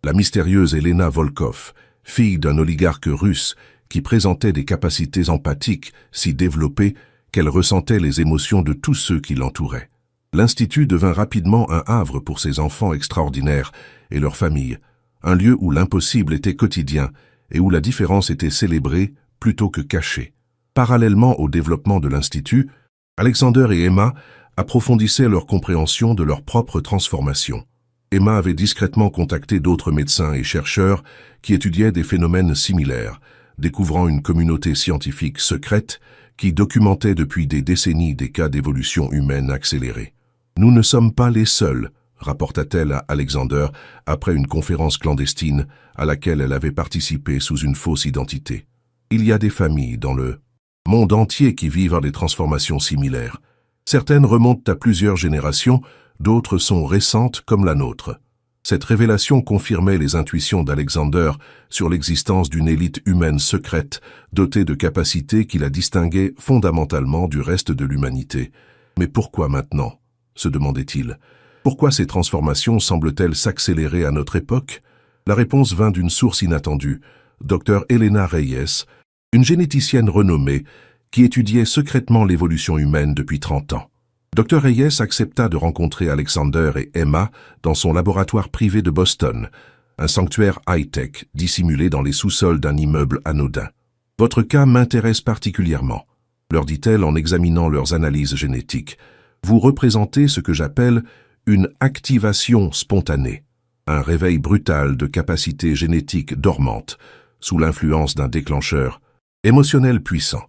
La mystérieuse Elena Volkov, fille d'un oligarque russe qui présentait des capacités empathiques si développées qu'elle ressentait les émotions de tous ceux qui l'entouraient. L'Institut devint rapidement un havre pour ces enfants extraordinaires et leurs familles, un lieu où l'impossible était quotidien et où la différence était célébrée plutôt que cachée. Parallèlement au développement de l'Institut, Alexander et Emma approfondissaient leur compréhension de leur propre transformation. Emma avait discrètement contacté d'autres médecins et chercheurs qui étudiaient des phénomènes similaires, découvrant une communauté scientifique secrète qui documentait depuis des décennies des cas d'évolution humaine accélérée. « Nous ne sommes pas les seuls », rapporta-t-elle à Alexander après une conférence clandestine à laquelle elle avait participé sous une fausse identité. « Il y a des familles dans le monde entier qui vivent des transformations similaires. Certaines remontent à plusieurs générations, d'autres sont récentes comme la nôtre. » Cette révélation confirmait les intuitions d'Alexander sur l'existence d'une élite humaine secrète, dotée de capacités qui la distinguaient fondamentalement du reste de l'humanité. Mais pourquoi maintenant ? Se demandait-il. Pourquoi ces transformations semblent-elles s'accélérer à notre époque? La réponse vint d'une source inattendue, Dr Elena Reyes, une généticienne renommée qui étudiait secrètement l'évolution humaine depuis 30 ans. Dr Reyes accepta de rencontrer Alexander et Emma dans son laboratoire privé de Boston, un sanctuaire high-tech dissimulé dans les sous-sols d'un immeuble anodin. « Votre cas m'intéresse particulièrement », leur dit-elle en examinant leurs analyses génétiques. « Vous représentez ce que j'appelle une activation spontanée, un réveil brutal de capacités génétiques dormantes, sous l'influence d'un déclencheur émotionnel puissant. »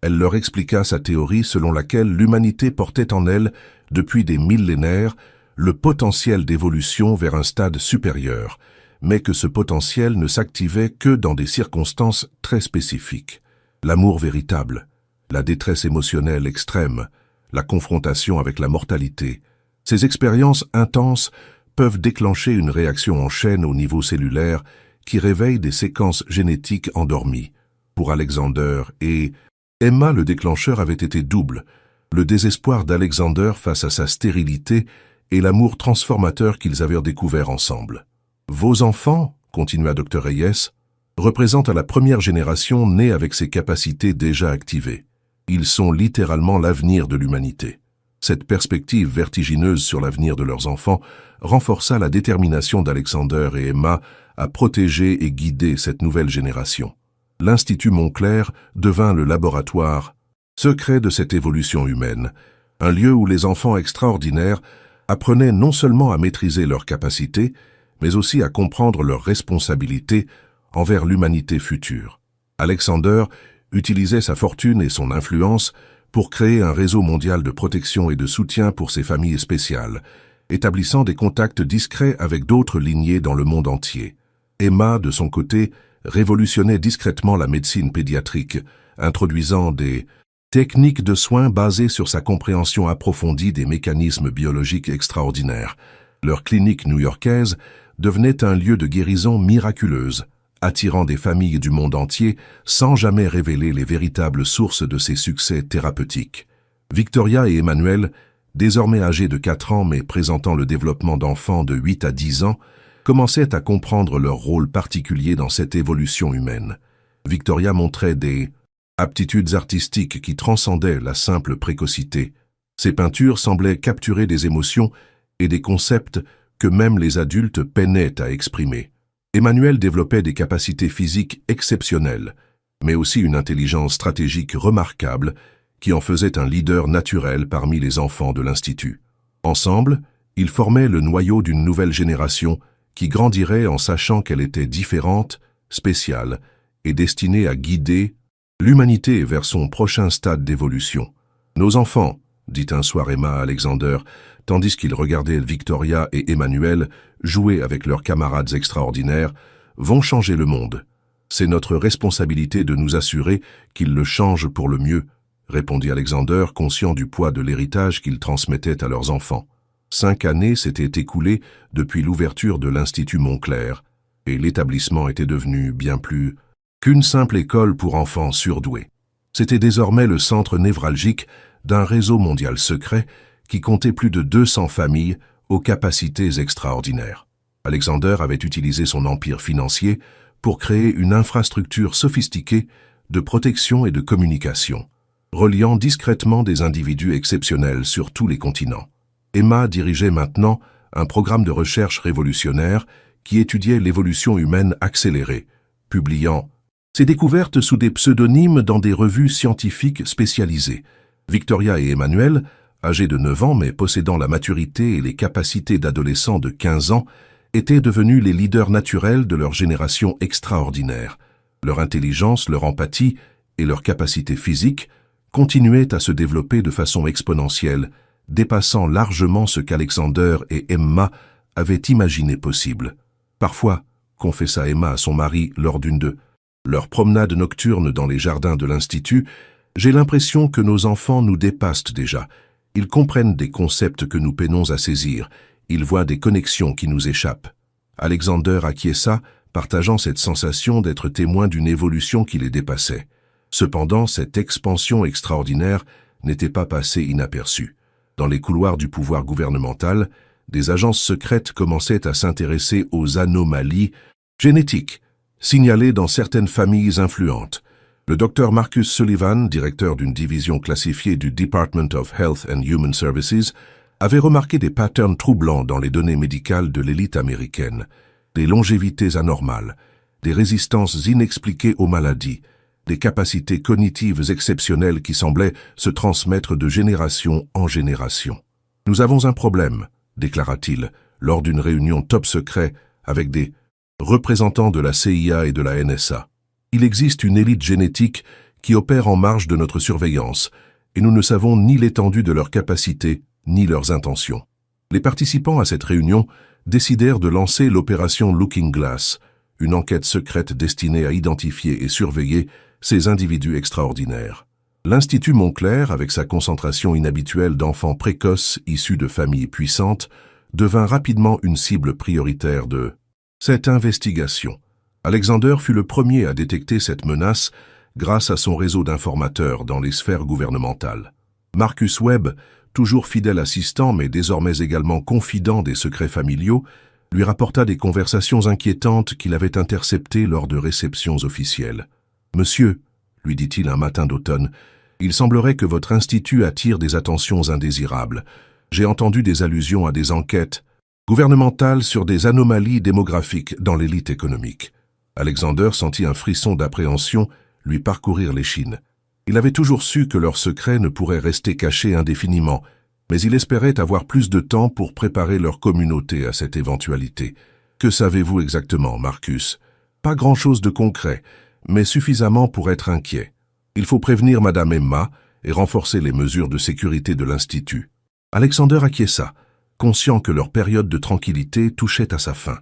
Elle leur expliqua sa théorie selon laquelle l'humanité portait en elle, depuis des millénaires, le potentiel d'évolution vers un stade supérieur, mais que ce potentiel ne s'activait que dans des circonstances très spécifiques. L'amour véritable, la détresse émotionnelle extrême, la confrontation avec la mortalité. Ces expériences intenses peuvent déclencher une réaction en chaîne au niveau cellulaire qui réveille des séquences génétiques endormies. Pour Alexander et Emma, le déclencheur avait été double. Le désespoir d'Alexander face à sa stérilité et l'amour transformateur qu'ils avaient découvert ensemble. Vos enfants, continua Dr. Reyes, représentent la première génération née avec ses capacités déjà activées. Ils sont littéralement l'avenir de l'humanité. Cette perspective vertigineuse sur l'avenir de leurs enfants renforça la détermination d'Alexander et Emma à protéger et guider cette nouvelle génération. L'Institut Montclair devint le laboratoire secret de cette évolution humaine, un lieu où les enfants extraordinaires apprenaient non seulement à maîtriser leurs capacités, mais aussi à comprendre leurs responsabilités envers l'humanité future. Alexander utilisait sa fortune et son influence pour créer un réseau mondial de protection et de soutien pour ces familles spéciales, établissant des contacts discrets avec d'autres lignées dans le monde entier. Emma, de son côté, révolutionnait discrètement la médecine pédiatrique, introduisant des techniques de soins basées sur sa compréhension approfondie des mécanismes biologiques extraordinaires. Leur clinique new-yorkaise devenait un lieu de guérison miraculeuse, attirant des familles du monde entier sans jamais révéler les véritables sources de ses succès thérapeutiques. Victoria et Emmanuel, désormais âgés de 4 ans mais présentant le développement d'enfants de 8 à 10 ans, commençaient à comprendre leur rôle particulier dans cette évolution humaine. Victoria montrait des aptitudes artistiques qui transcendaient la simple précocité. Ses peintures semblaient capturer des émotions et des concepts que même les adultes peinaient à exprimer. Emmanuel développait des capacités physiques exceptionnelles, mais aussi une intelligence stratégique remarquable qui en faisait un leader naturel parmi les enfants de l'Institut. Ensemble, ils formaient le noyau d'une nouvelle génération qui grandirait en sachant qu'elle était différente, spéciale et destinée à guider l'humanité vers son prochain stade d'évolution. « Nos enfants », dit un soir Emma à Alexander, tandis qu'ils regardaient Victoria et Emmanuel jouer avec leurs camarades extraordinaires, vont changer le monde. C'est notre responsabilité de nous assurer qu'ils le changent pour le mieux, répondit Alexander, conscient du poids de l'héritage qu'ils transmettaient à leurs enfants. 5 années s'étaient écoulées depuis l'ouverture de l'Institut Montclair, et l'établissement était devenu bien plus qu'une simple école pour enfants surdoués. C'était désormais le centre névralgique d'un réseau mondial secret qui comptait plus de 200 familles aux capacités extraordinaires. Alexander avait utilisé son empire financier pour créer une infrastructure sophistiquée de protection et de communication, reliant discrètement des individus exceptionnels sur tous les continents. Emma dirigeait maintenant un programme de recherche révolutionnaire qui étudiait l'évolution humaine accélérée, publiant ses découvertes sous des pseudonymes dans des revues scientifiques spécialisées. Victoria et Emmanuel, âgés de 9 ans mais possédant la maturité et les capacités d'adolescents de 15 ans, étaient devenus les leaders naturels de leur génération extraordinaire. Leur intelligence, leur empathie et leur capacité physique continuaient à se développer de façon exponentielle, dépassant largement ce qu'Alexander et Emma avaient imaginé possible. Parfois, confessa Emma à son mari lors d'une de leurs promenades nocturnes dans les jardins de l'Institut, j'ai l'impression que nos enfants nous dépassent déjà. Ils comprennent des concepts que nous peinons à saisir. Ils voient des connexions qui nous échappent. Alexander acquiesça, partageant cette sensation d'être témoin d'une évolution qui les dépassait. Cependant, cette expansion extraordinaire n'était pas passée inaperçue. Dans les couloirs du pouvoir gouvernemental, des agences secrètes commençaient à s'intéresser aux anomalies génétiques signalées dans certaines familles influentes. Le Dr Marcus Sullivan, directeur d'une division classifiée du Department of Health and Human Services, avait remarqué des patterns troublants dans les données médicales de l'élite américaine, des longévités anormales, des résistances inexpliquées aux maladies, des capacités cognitives exceptionnelles qui semblaient se transmettre de génération en génération. « Nous avons un problème », déclara-t-il, lors d'une réunion top secret avec des représentants de la CIA et de la NSA. Il existe une élite génétique qui opère en marge de notre surveillance, et nous ne savons ni l'étendue de leurs capacités, ni leurs intentions. Les participants à cette réunion décidèrent de lancer l'opération Looking Glass, une enquête secrète destinée à identifier et surveiller ces individus extraordinaires. L'Institut Montclair, avec sa concentration inhabituelle d'enfants précoces issus de familles puissantes, devint rapidement une cible prioritaire de cette investigation. Alexander fut le premier à détecter cette menace grâce à son réseau d'informateurs dans les sphères gouvernementales. Marcus Webb, toujours fidèle assistant mais désormais également confident des secrets familiaux, lui rapporta des conversations inquiétantes qu'il avait interceptées lors de réceptions officielles. « Monsieur, » lui dit-il un matin d'automne, « il semblerait que votre institut attire des attentions indésirables. J'ai entendu des allusions à des enquêtes gouvernementales sur des anomalies démographiques dans l'élite économique. » Alexander sentit un frisson d'appréhension lui parcourir l'échine. Il avait toujours su que leurs secrets ne pourraient rester cachés indéfiniment, mais il espérait avoir plus de temps pour préparer leur communauté à cette éventualité. « Que savez-vous exactement, Marcus ? » ?»« Pas grand-chose de concret, mais suffisamment pour être inquiet. Il faut prévenir Madame Emma et renforcer les mesures de sécurité de l'Institut. » Alexander acquiesça, conscient que leur période de tranquillité touchait à sa fin.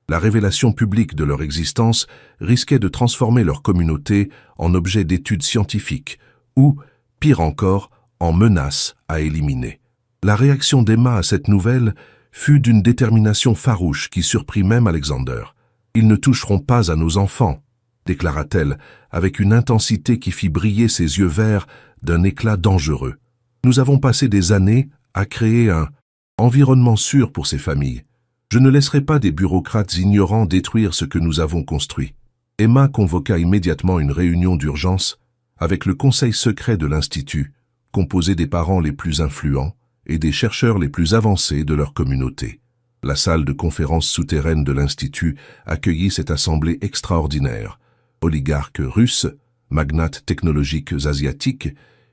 La révélation publique de leur existence risquait de transformer leur communauté en objet d'études scientifiques ou, pire encore, en menace à éliminer. La réaction d'Emma à cette nouvelle fut d'une détermination farouche qui surprit même Alexander. « Ils ne toucheront pas à nos enfants », déclara-t-elle avec une intensité qui fit briller ses yeux verts d'un éclat dangereux. « Nous avons passé des années à créer un environnement sûr pour ces familles. Je ne laisserai pas des bureaucrates ignorants détruire ce que nous avons construit. » Emma convoqua immédiatement une réunion d'urgence avec le conseil secret de l'Institut, composé des parents les plus influents et des chercheurs les plus avancés de leur communauté. La salle de conférence souterraine de l'Institut accueillit cette assemblée extraordinaire. Oligarques russes, magnates technologiques asiatiques,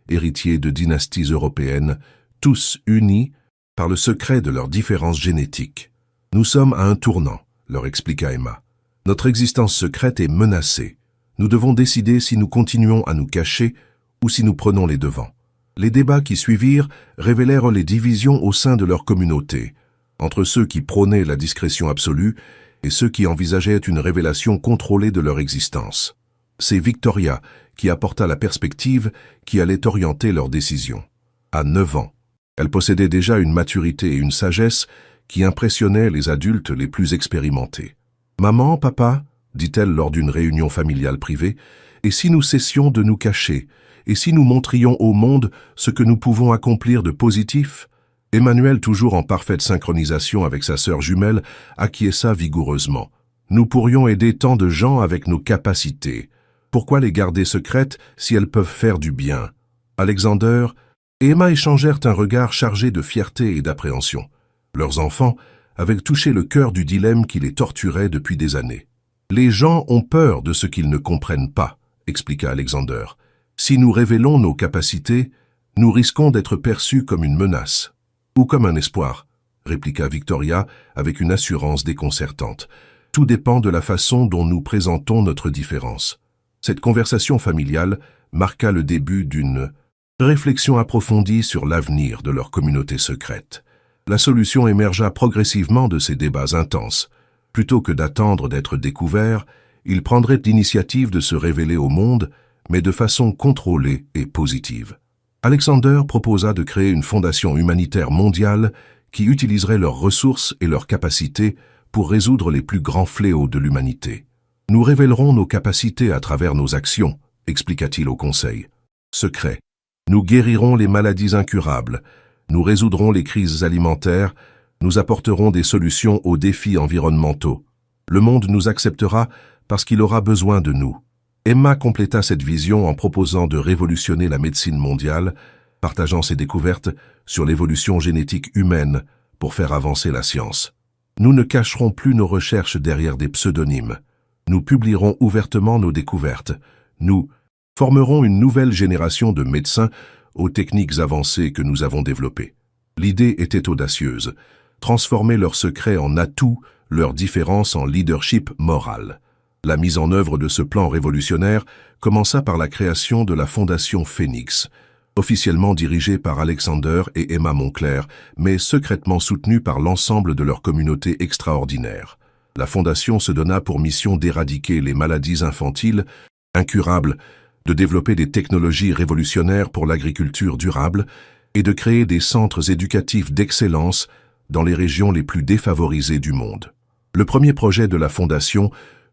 héritiers de dynasties européennes, tous unis par le secret de leurs différences génétiques. « Nous sommes à un tournant, » leur expliqua Emma. « Notre existence secrète est menacée. Nous devons décider si nous continuons à nous cacher ou si nous prenons les devants. » Les débats qui suivirent révélèrent les divisions au sein de leur communauté, entre ceux qui prônaient la discrétion absolue et ceux qui envisageaient une révélation contrôlée de leur existence. C'est Victoria qui apporta la perspective qui allait orienter leurs décisions. À 9 ans, elle possédait déjà une maturité et une sagesse qui impressionnaient les adultes les plus expérimentés. « Maman, papa, » dit-elle lors d'une réunion familiale privée, « et si nous cessions de nous cacher, et si nous montrions au monde ce que nous pouvons accomplir de positif ?» Emmanuel, toujours en parfaite synchronisation avec sa sœur jumelle, acquiesça vigoureusement. « Nous pourrions aider tant de gens avec nos capacités. Pourquoi les garder secrètes si elles peuvent faire du bien ?» Alexander et Emma échangèrent un regard chargé de fierté et d'appréhension. Leurs enfants avaient touché le cœur du dilemme qui les torturait depuis des années. « Les gens ont peur de ce qu'ils ne comprennent pas, » expliqua Alexander. « Si nous révélons nos capacités, nous risquons d'être perçus comme une menace. » « Ou comme un espoir, » répliqua Victoria avec une assurance déconcertante. « Tout dépend de la façon dont nous présentons notre différence. » Cette conversation familiale marqua le début d'une réflexion approfondie sur l'avenir de leur communauté secrète. La solution émergea progressivement de ces débats intenses. Plutôt que d'attendre d'être découverts, ils prendraient l'initiative de se révéler au monde, mais de façon contrôlée et positive. Alexander proposa de créer une fondation humanitaire mondiale qui utiliserait leurs ressources et leurs capacités pour résoudre les plus grands fléaux de l'humanité. « Nous révélerons nos capacités à travers nos actions, » expliqua-t-il au conseil. « Secret. Nous guérirons les maladies incurables, nous résoudrons les crises alimentaires, nous apporterons des solutions aux défis environnementaux. Le monde nous acceptera parce qu'il aura besoin de nous. » Emma compléta cette vision en proposant de révolutionner la médecine mondiale, partageant ses découvertes sur l'évolution génétique humaine pour faire avancer la science. Nous ne cacherons plus nos recherches derrière des pseudonymes. Nous publierons ouvertement nos découvertes. Nous formerons une nouvelle génération de médecins aux techniques avancées que nous avons développées. L'idée était audacieuse, transformer leurs secrets en atouts, leurs différences en leadership moral. La mise en œuvre de ce plan révolutionnaire commença par la création de la Fondation Phoenix, officiellement dirigée par Alexander et Emma Moncler, mais secrètement soutenue par l'ensemble de leur communauté extraordinaire. La Fondation se donna pour mission d'éradiquer les maladies infantiles, incurables, de développer des technologies révolutionnaires pour l'agriculture durable et de créer des centres éducatifs d'excellence dans les régions les plus défavorisées du monde. Le premier projet de la Fondation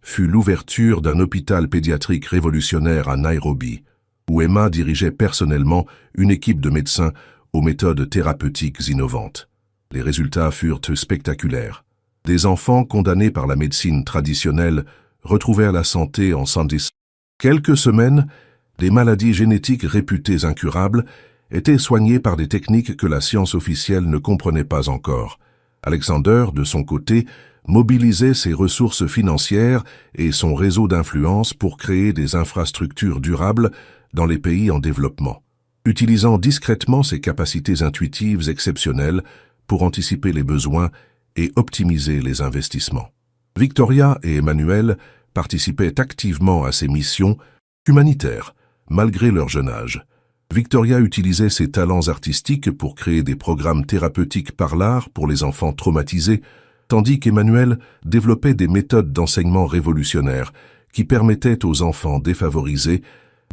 fut l'ouverture d'un hôpital pédiatrique révolutionnaire à Nairobi, où Emma dirigeait personnellement une équipe de médecins aux méthodes thérapeutiques innovantes. Les résultats furent spectaculaires. Des enfants condamnés par la médecine traditionnelle retrouvèrent la santé en 110. Quelques semaines, des maladies génétiques réputées incurables étaient soignées par des techniques que la science officielle ne comprenait pas encore. Alexander, de son côté, mobilisait ses ressources financières et son réseau d'influence pour créer des infrastructures durables dans les pays en développement, utilisant discrètement ses capacités intuitives exceptionnelles pour anticiper les besoins et optimiser les investissements. Victoria et Emmanuel participaient activement à ces missions humanitaires, malgré leur jeune âge. Victoria utilisait ses talents artistiques pour créer des programmes thérapeutiques par l'art pour les enfants traumatisés, tandis qu'Emmanuel développait des méthodes d'enseignement révolutionnaires qui permettaient aux enfants défavorisés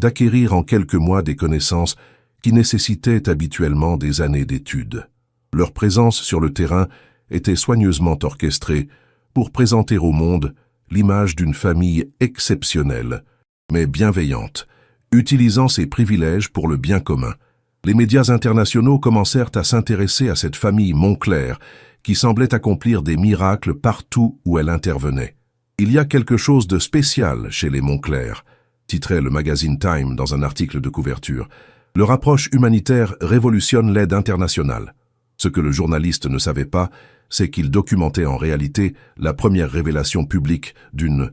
d'acquérir en quelques mois des connaissances qui nécessitaient habituellement des années d'études. Leur présence sur le terrain était soigneusement orchestrée pour présenter au monde l'image d'une famille exceptionnelle, mais bienveillante, utilisant ses privilèges pour le bien commun. Les médias internationaux commencèrent à s'intéresser à cette famille Moncler, qui semblait accomplir des miracles partout où elle intervenait. « Il y a quelque chose de spécial chez les Moncler », titrait le magazine Time dans un article de couverture. « Leur approche humanitaire révolutionne l'aide internationale. » Ce que le journaliste ne savait pas, c'est qu'il documentait en réalité la première révélation publique d'une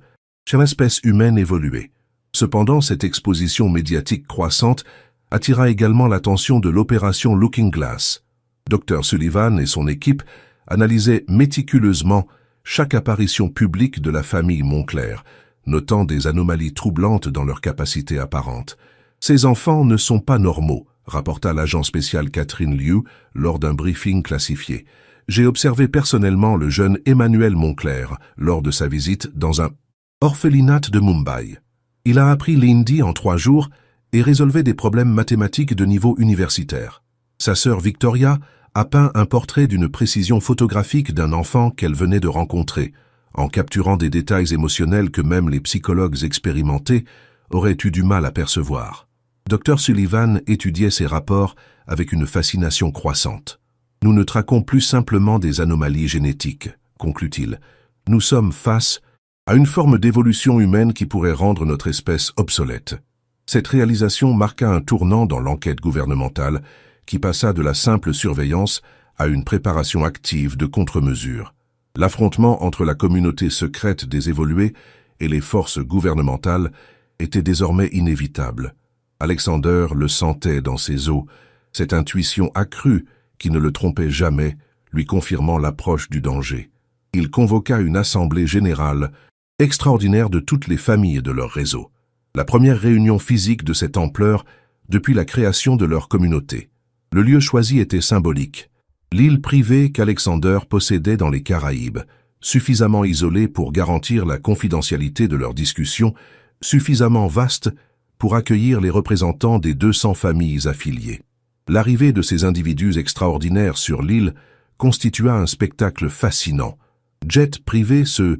espèce humaine évoluée. Cependant, cette exposition médiatique croissante attira également l'attention de l'opération Looking Glass. Dr Sullivan et son équipe analysaient méticuleusement chaque apparition publique de la famille Moncler, notant des anomalies troublantes dans leurs capacités apparentes. « Ces enfants ne sont pas normaux », rapporta l'agent spécial Catherine Liu lors d'un briefing classifié. « J'ai observé personnellement le jeune Emmanuel Moncler lors de sa visite dans un orphelinat de Mumbai. Il a appris l'hindi en 3 jours et résolvait des problèmes mathématiques de niveau universitaire. Sa sœur Victoria a peint un portrait d'une précision photographique d'un enfant qu'elle venait de rencontrer, en capturant des détails émotionnels que même les psychologues expérimentés auraient eu du mal à percevoir. Dr Sullivan étudiait ces rapports avec une fascination croissante. « Nous ne traquons plus simplement des anomalies génétiques, conclut-il. Nous sommes face à une forme d'évolution humaine qui pourrait rendre notre espèce obsolète. » Cette réalisation marqua un tournant dans l'enquête gouvernementale qui passa de la simple surveillance à une préparation active de contre-mesures. L'affrontement entre la communauté secrète des évolués et les forces gouvernementales était désormais inévitable. Alexander le sentait dans ses os, cette intuition accrue qui ne le trompait jamais, lui confirmant l'approche du danger. Il convoqua une assemblée générale extraordinaire de toutes les familles de leur réseau. La première réunion physique de cette ampleur depuis la création de leur communauté. Le lieu choisi était symbolique. L'île privée qu'Alexander possédait dans les Caraïbes, suffisamment isolée pour garantir la confidentialité de leurs discussions, suffisamment vaste pour accueillir les représentants des 200 familles affiliées. L'arrivée de ces individus extraordinaires sur l'île constitua un spectacle fascinant. Jets privés se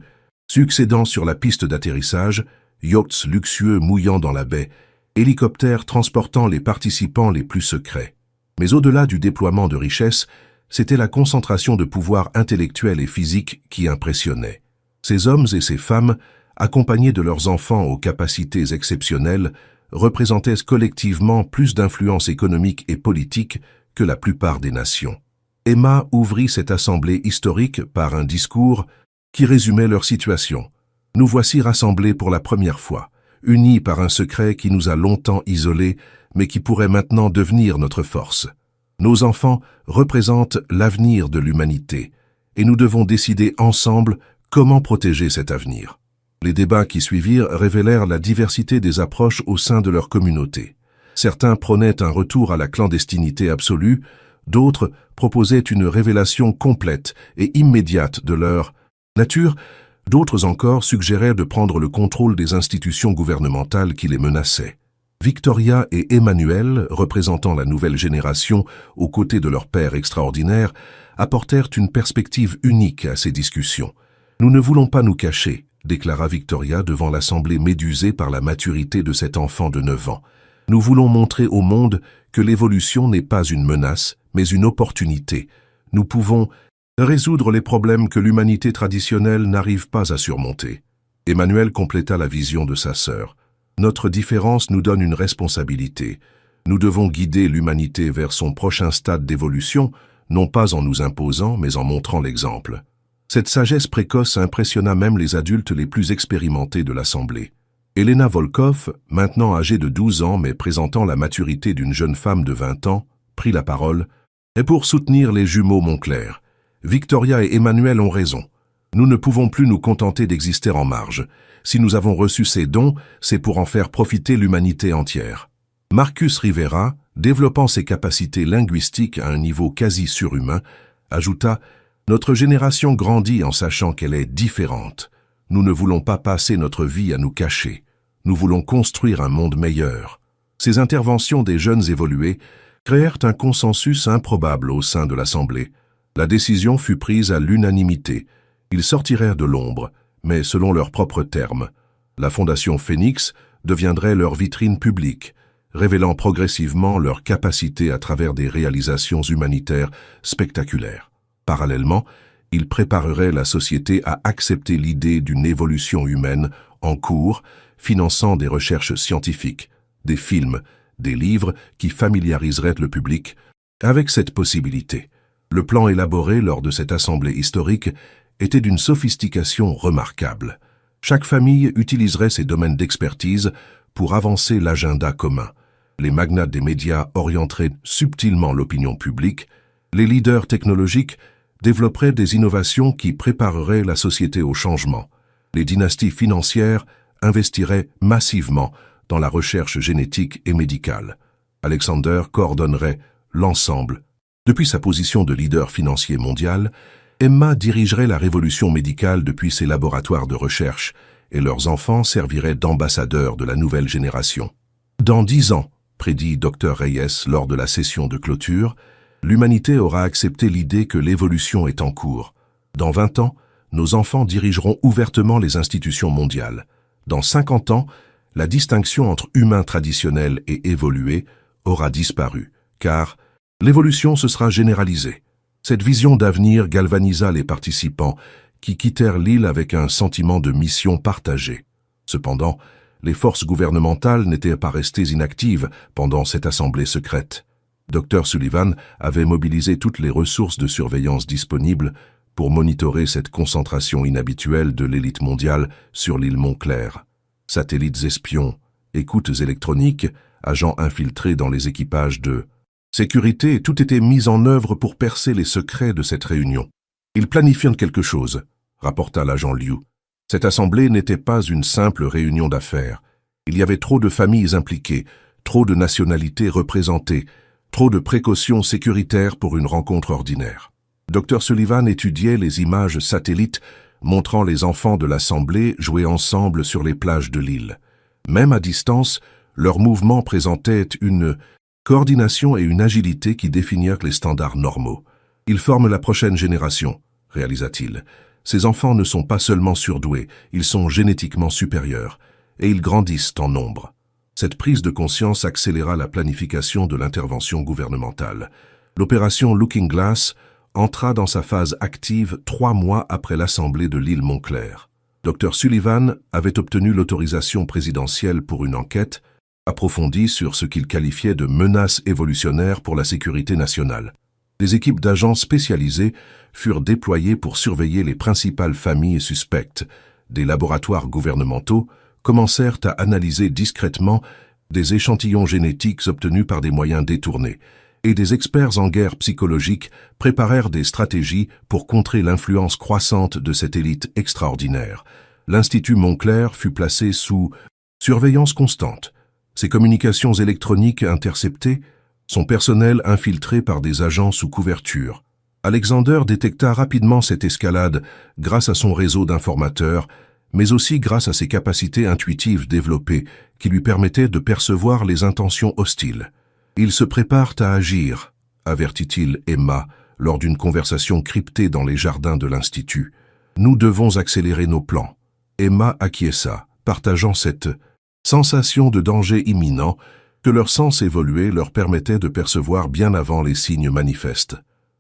succédant sur la piste d'atterrissage, yachts luxueux mouillant dans la baie, hélicoptères transportant les participants les plus secrets. Mais au-delà du déploiement de richesses, c'était la concentration de pouvoir intellectuel et physique qui impressionnait. Ces hommes et ces femmes, accompagnés de leurs enfants aux capacités exceptionnelles, représentaient collectivement plus d'influence économique et politique que la plupart des nations. Emma ouvrit cette assemblée historique par un discours qui résumait leur situation. « Nous voici rassemblés pour la première fois, unis par un secret qui nous a longtemps isolés, mais qui pourrait maintenant devenir notre force. Nos enfants représentent l'avenir de l'humanité, et nous devons décider ensemble comment protéger cet avenir. » Les débats qui suivirent révélèrent la diversité des approches au sein de leur communauté. Certains prônaient un retour à la clandestinité absolue, d'autres proposaient une révélation complète et immédiate de leur nature, d'autres encore suggérèrent de prendre le contrôle des institutions gouvernementales qui les menaçaient. Victoria et Emmanuel, représentant la nouvelle génération aux côtés de leur père extraordinaire, apportèrent une perspective unique à ces discussions. « Nous ne voulons pas nous cacher », déclara Victoria devant l'assemblée médusée par la maturité de cet enfant de 9 ans. Nous voulons montrer au monde que l'évolution n'est pas une menace, mais une opportunité. Nous pouvons résoudre les problèmes que l'humanité traditionnelle n'arrive pas à surmonter. Emmanuel compléta la vision de sa sœur. Notre différence nous donne une responsabilité. Nous devons guider l'humanité vers son prochain stade d'évolution, non pas en nous imposant, mais en montrant l'exemple. Cette sagesse précoce impressionna même les adultes les plus expérimentés de l'Assemblée. Elena Volkov, maintenant âgée de 12 ans mais présentant la maturité d'une jeune femme de 20 ans, prit la parole. Et pour soutenir les jumeaux Moncler, Victoria et Emmanuel ont raison. Nous ne pouvons plus nous contenter d'exister en marge. Si nous avons reçu ces dons, c'est pour en faire profiter l'humanité entière. Marcus Rivera, développant ses capacités linguistiques à un niveau quasi surhumain, ajouta « Notre génération grandit en sachant qu'elle est différente. Nous ne voulons pas passer notre vie à nous cacher. Nous voulons construire un monde meilleur. » Ces interventions des jeunes évolués créèrent un consensus improbable au sein de l'Assemblée. La décision fut prise à l'unanimité. Ils sortirent de l'ombre, mais selon leurs propres termes. La Fondation Phoenix deviendrait leur vitrine publique, révélant progressivement leur capacité à travers des réalisations humanitaires spectaculaires. Parallèlement, ils prépareraient la société à accepter l'idée d'une évolution humaine en cours, finançant des recherches scientifiques, des films, des livres qui familiariseraient le public avec cette possibilité. Le plan élaboré lors de cette assemblée historique était d'une sophistication remarquable. Chaque famille utiliserait ses domaines d'expertise pour avancer l'agenda commun. Les magnates des médias orienteraient subtilement l'opinion publique, les leaders technologiques développeraient des innovations qui prépareraient la société au changement. Les dynasties financières investiraient massivement dans la recherche génétique et médicale. Alexander coordonnerait l'ensemble. Depuis sa position de leader financier mondial, Emma dirigerait la révolution médicale depuis ses laboratoires de recherche et leurs enfants serviraient d'ambassadeurs de la nouvelle génération. Dans 10 ans, prédit Dr Reyes lors de la session de clôture, l'humanité aura accepté l'idée que l'évolution est en cours. Dans 20 ans, nos enfants dirigeront ouvertement les institutions mondiales. Dans 50 ans, la distinction entre humains traditionnels et évolués aura disparu, car l'évolution se sera généralisée. Cette vision d'avenir galvanisa les participants qui quittèrent l'île avec un sentiment de mission partagée. Cependant, les forces gouvernementales n'étaient pas restées inactives pendant cette assemblée secrète. Dr Sullivan avait mobilisé toutes les ressources de surveillance disponibles pour monitorer cette concentration inhabituelle de l'élite mondiale sur l'île Moncler. Satellites espions, écoutes électroniques, agents infiltrés dans les équipages de sécurité, tout était mis en œuvre pour percer les secrets de cette réunion. Ils planifient quelque chose, rapporta l'agent Liu. Cette assemblée n'était pas une simple réunion d'affaires. Il y avait trop de familles impliquées, trop de nationalités représentées, trop de précautions sécuritaires pour une rencontre ordinaire. Dr Sullivan étudiait les images satellites montrant les enfants de l'assemblée jouer ensemble sur les plages de l'île. Même à distance, leurs mouvements présentaient une coordination et une agilité qui définirent les standards normaux. Ils forment la prochaine génération, réalisa-t-il. Ces enfants ne sont pas seulement surdoués, ils sont génétiquement supérieurs, et ils grandissent en nombre. Cette prise de conscience accéléra la planification de l'intervention gouvernementale. L'opération Looking Glass entra dans sa phase active 3 mois après l'assemblée de l'île Moncler. Dr Sullivan avait obtenu l'autorisation présidentielle pour une enquête approfondie sur ce qu'il qualifiait de menaces évolutionnaires pour la sécurité nationale. Des équipes d'agents spécialisés furent déployées pour surveiller les principales familles suspectes. Des laboratoires gouvernementaux commencèrent à analyser discrètement des échantillons génétiques obtenus par des moyens détournés, et des experts en guerre psychologique préparèrent des stratégies pour contrer l'influence croissante de cette élite extraordinaire. L'Institut Moncler fut placé sous surveillance constante. Ses communications électroniques interceptées, son personnel infiltré par des agents sous couverture. Alexander détecta rapidement cette escalade grâce à son réseau d'informateurs, mais aussi grâce à ses capacités intuitives développées qui lui permettaient de percevoir les intentions hostiles. « Ils se préparent à agir », avertit-il Emma lors d'une conversation cryptée dans les jardins de l'Institut. « Nous devons accélérer nos plans. » Emma acquiesça, partageant cette sensation de danger imminent que leur sens évolué leur permettait de percevoir bien avant les signes manifestes.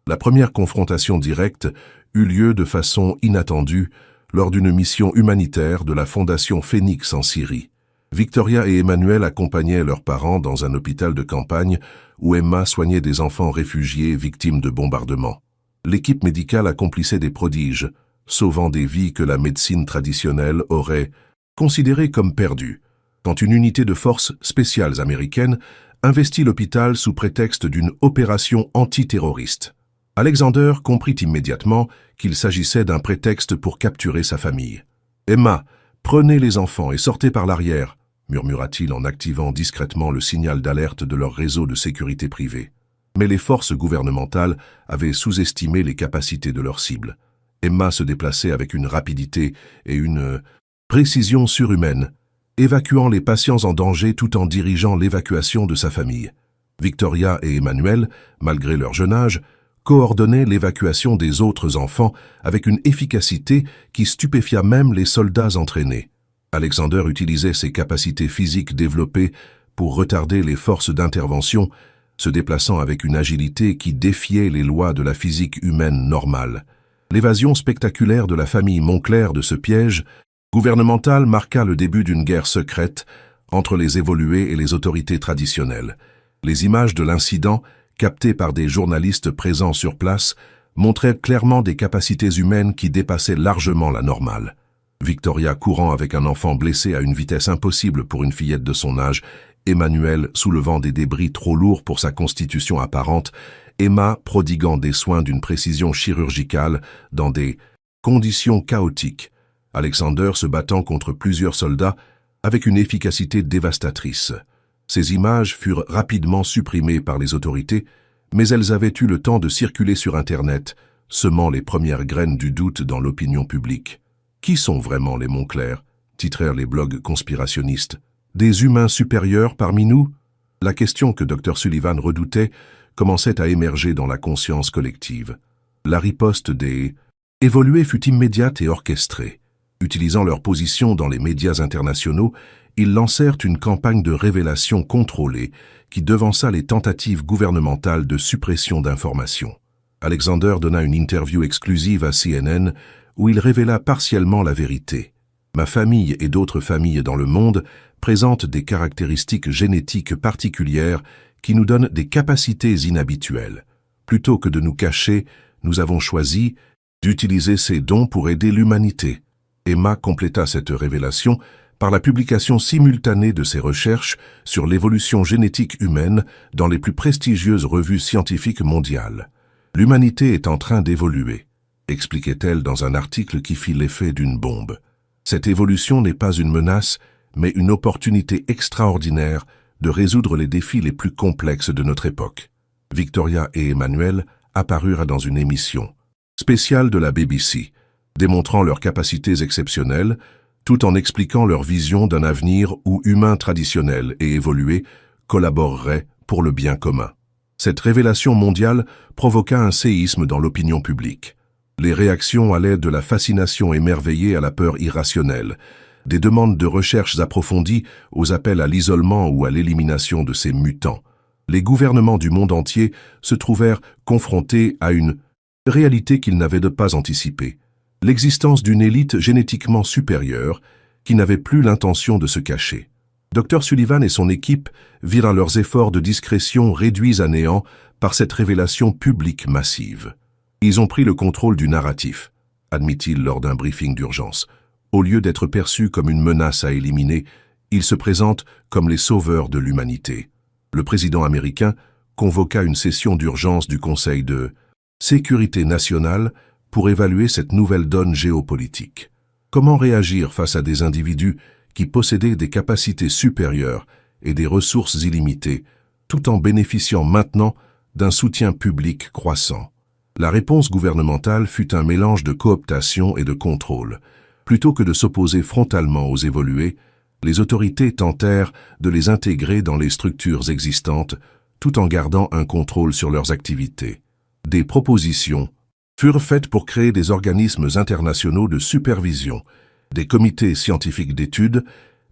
La première confrontation directe eut lieu de façon inattendue lors d'une mission humanitaire de la Fondation Phoenix en Syrie. Victoria et Emmanuel accompagnaient leurs parents dans un hôpital de campagne où Emma soignait des enfants réfugiés victimes de bombardements. L'équipe médicale accomplissait des prodiges, sauvant des vies que la médecine traditionnelle aurait considérées comme perdues, quand une unité de forces spéciales américaines investit l'hôpital sous prétexte d'une opération antiterroriste. Alexander comprit immédiatement qu'il s'agissait d'un prétexte pour capturer sa famille. « Emma, prenez les enfants et sortez par l'arrière », murmura-t-il en activant discrètement le signal d'alerte de leur réseau de sécurité privée. Mais les forces gouvernementales avaient sous-estimé les capacités de leur cible. Emma se déplaçait avec une rapidité et une précision surhumaine, évacuant les patients en danger tout en dirigeant l'évacuation de sa famille. Victoria et Emmanuel, malgré leur jeune âge, coordonnaient l'évacuation des autres enfants avec une efficacité qui stupéfia même les soldats entraînés. Alexander utilisait ses capacités physiques développées pour retarder les forces d'intervention, se déplaçant avec une agilité qui défiait les lois de la physique humaine normale. L'évasion spectaculaire de la famille Moncler de ce piège gouvernemental marqua le début d'une guerre secrète entre les évolués et les autorités traditionnelles. Les images de l'incident, captées par des journalistes présents sur place, montraient clairement des capacités humaines qui dépassaient largement la normale. Victoria courant avec un enfant blessé à une vitesse impossible pour une fillette de son âge, Emmanuel soulevant des débris trop lourds pour sa constitution apparente, Emma prodiguant des soins d'une précision chirurgicale dans des conditions chaotiques, Alexander se battant contre plusieurs soldats avec une efficacité dévastatrice. Ces images furent rapidement supprimées par les autorités, mais elles avaient eu le temps de circuler sur Internet, semant les premières graines du doute dans l'opinion publique. Qui sont vraiment les Moncler? Titrèrent les blogs conspirationnistes. Des humains supérieurs parmi nous? La question que Dr Sullivan redoutait commençait à émerger dans la conscience collective. La riposte des évolués fut immédiate et orchestrée. Utilisant leur position dans les médias internationaux, ils lancèrent une campagne de révélation contrôlée qui devança les tentatives gouvernementales de suppression d'informations. Alexander donna une interview exclusive à CNN où il révéla partiellement la vérité. Ma famille et d'autres familles dans le monde présentent des caractéristiques génétiques particulières qui nous donnent des capacités inhabituelles. Plutôt que de nous cacher, nous avons choisi d'utiliser ces dons pour aider l'humanité. Emma compléta cette révélation par la publication simultanée de ses recherches sur l'évolution génétique humaine dans les plus prestigieuses revues scientifiques mondiales. L'humanité est en train d'évoluer, expliquait-elle dans un article qui fit l'effet d'une bombe. Cette évolution n'est pas une menace, mais une opportunité extraordinaire de résoudre les défis les plus complexes de notre époque. Victoria et Emmanuel apparurent dans une émission spéciale de la BBC, démontrant leurs capacités exceptionnelles, tout en expliquant leur vision d'un avenir où humains traditionnels et évolués collaboreraient pour le bien commun. Cette révélation mondiale provoqua un séisme dans l'opinion publique. Les réactions allaient de la fascination émerveillée à la peur irrationnelle, des demandes de recherches approfondies aux appels à l'isolement ou à l'élimination de ces mutants. Les gouvernements du monde entier se trouvèrent confrontés à une réalité qu'ils n'avaient pas anticipée. L'existence d'une élite génétiquement supérieure qui n'avait plus l'intention de se cacher. Dr Sullivan et son équipe virent leurs efforts de discrétion réduits à néant par cette révélation publique massive. Ils ont pris le contrôle du narratif, admit-il lors d'un briefing d'urgence. Au lieu d'être perçus comme une menace à éliminer, ils se présentent comme les sauveurs de l'humanité. Le président américain convoqua une session d'urgence du Conseil de sécurité nationale pour évaluer cette nouvelle donne géopolitique. Comment réagir face à des individus qui possédaient des capacités supérieures et des ressources illimitées, tout en bénéficiant maintenant d'un soutien public croissant? La réponse gouvernementale fut un mélange de cooptation et de contrôle. Plutôt que de s'opposer frontalement aux évolués, les autorités tentèrent de les intégrer dans les structures existantes, tout en gardant un contrôle sur leurs activités. Des propositions furent faites pour créer des organismes internationaux de supervision des comités scientifiques d'études,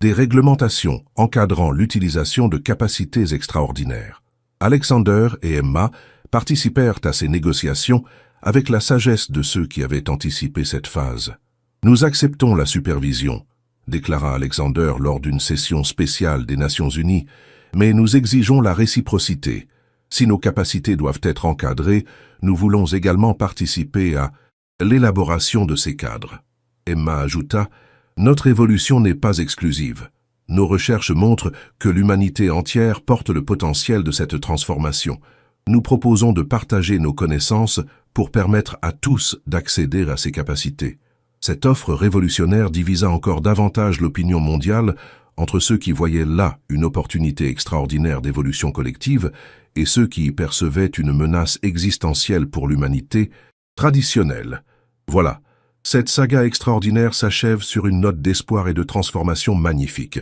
des réglementations encadrant l'utilisation de capacités extraordinaires. Alexander et Emma participèrent à ces négociations avec la sagesse de ceux qui avaient anticipé cette phase. « Nous acceptons la supervision », déclara Alexander lors d'une session spéciale des Nations Unies, mais nous exigeons la réciprocité. Si nos capacités doivent être encadrées, nous voulons également participer à l'élaboration de ces cadres. Emma ajouta, « Notre évolution n'est pas exclusive. Nos recherches montrent que l'humanité entière porte le potentiel de cette transformation. Nous proposons de partager nos connaissances pour permettre à tous d'accéder à ces capacités. » Cette offre révolutionnaire divisa encore davantage l'opinion mondiale entre ceux qui voyaient là une opportunité extraordinaire d'évolution collective et ceux qui y percevaient une menace existentielle pour l'humanité traditionnelle. Voilà, cette saga extraordinaire s'achève sur une note d'espoir et de transformation magnifique.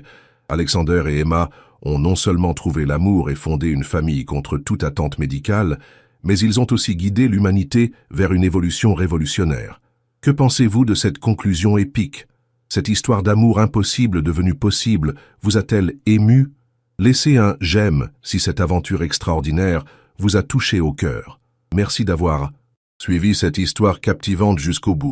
Alexander et Emma ont non seulement trouvé l'amour et fondé une famille contre toute attente médicale, mais ils ont aussi guidé l'humanité vers une évolution révolutionnaire. Que pensez-vous de cette conclusion épique? Cette histoire d'amour impossible devenue possible vous a-t-elle ému? Laissez un « j'aime » si cette aventure extraordinaire vous a touché au cœur. Merci d'avoir suivi cette histoire captivante jusqu'au bout.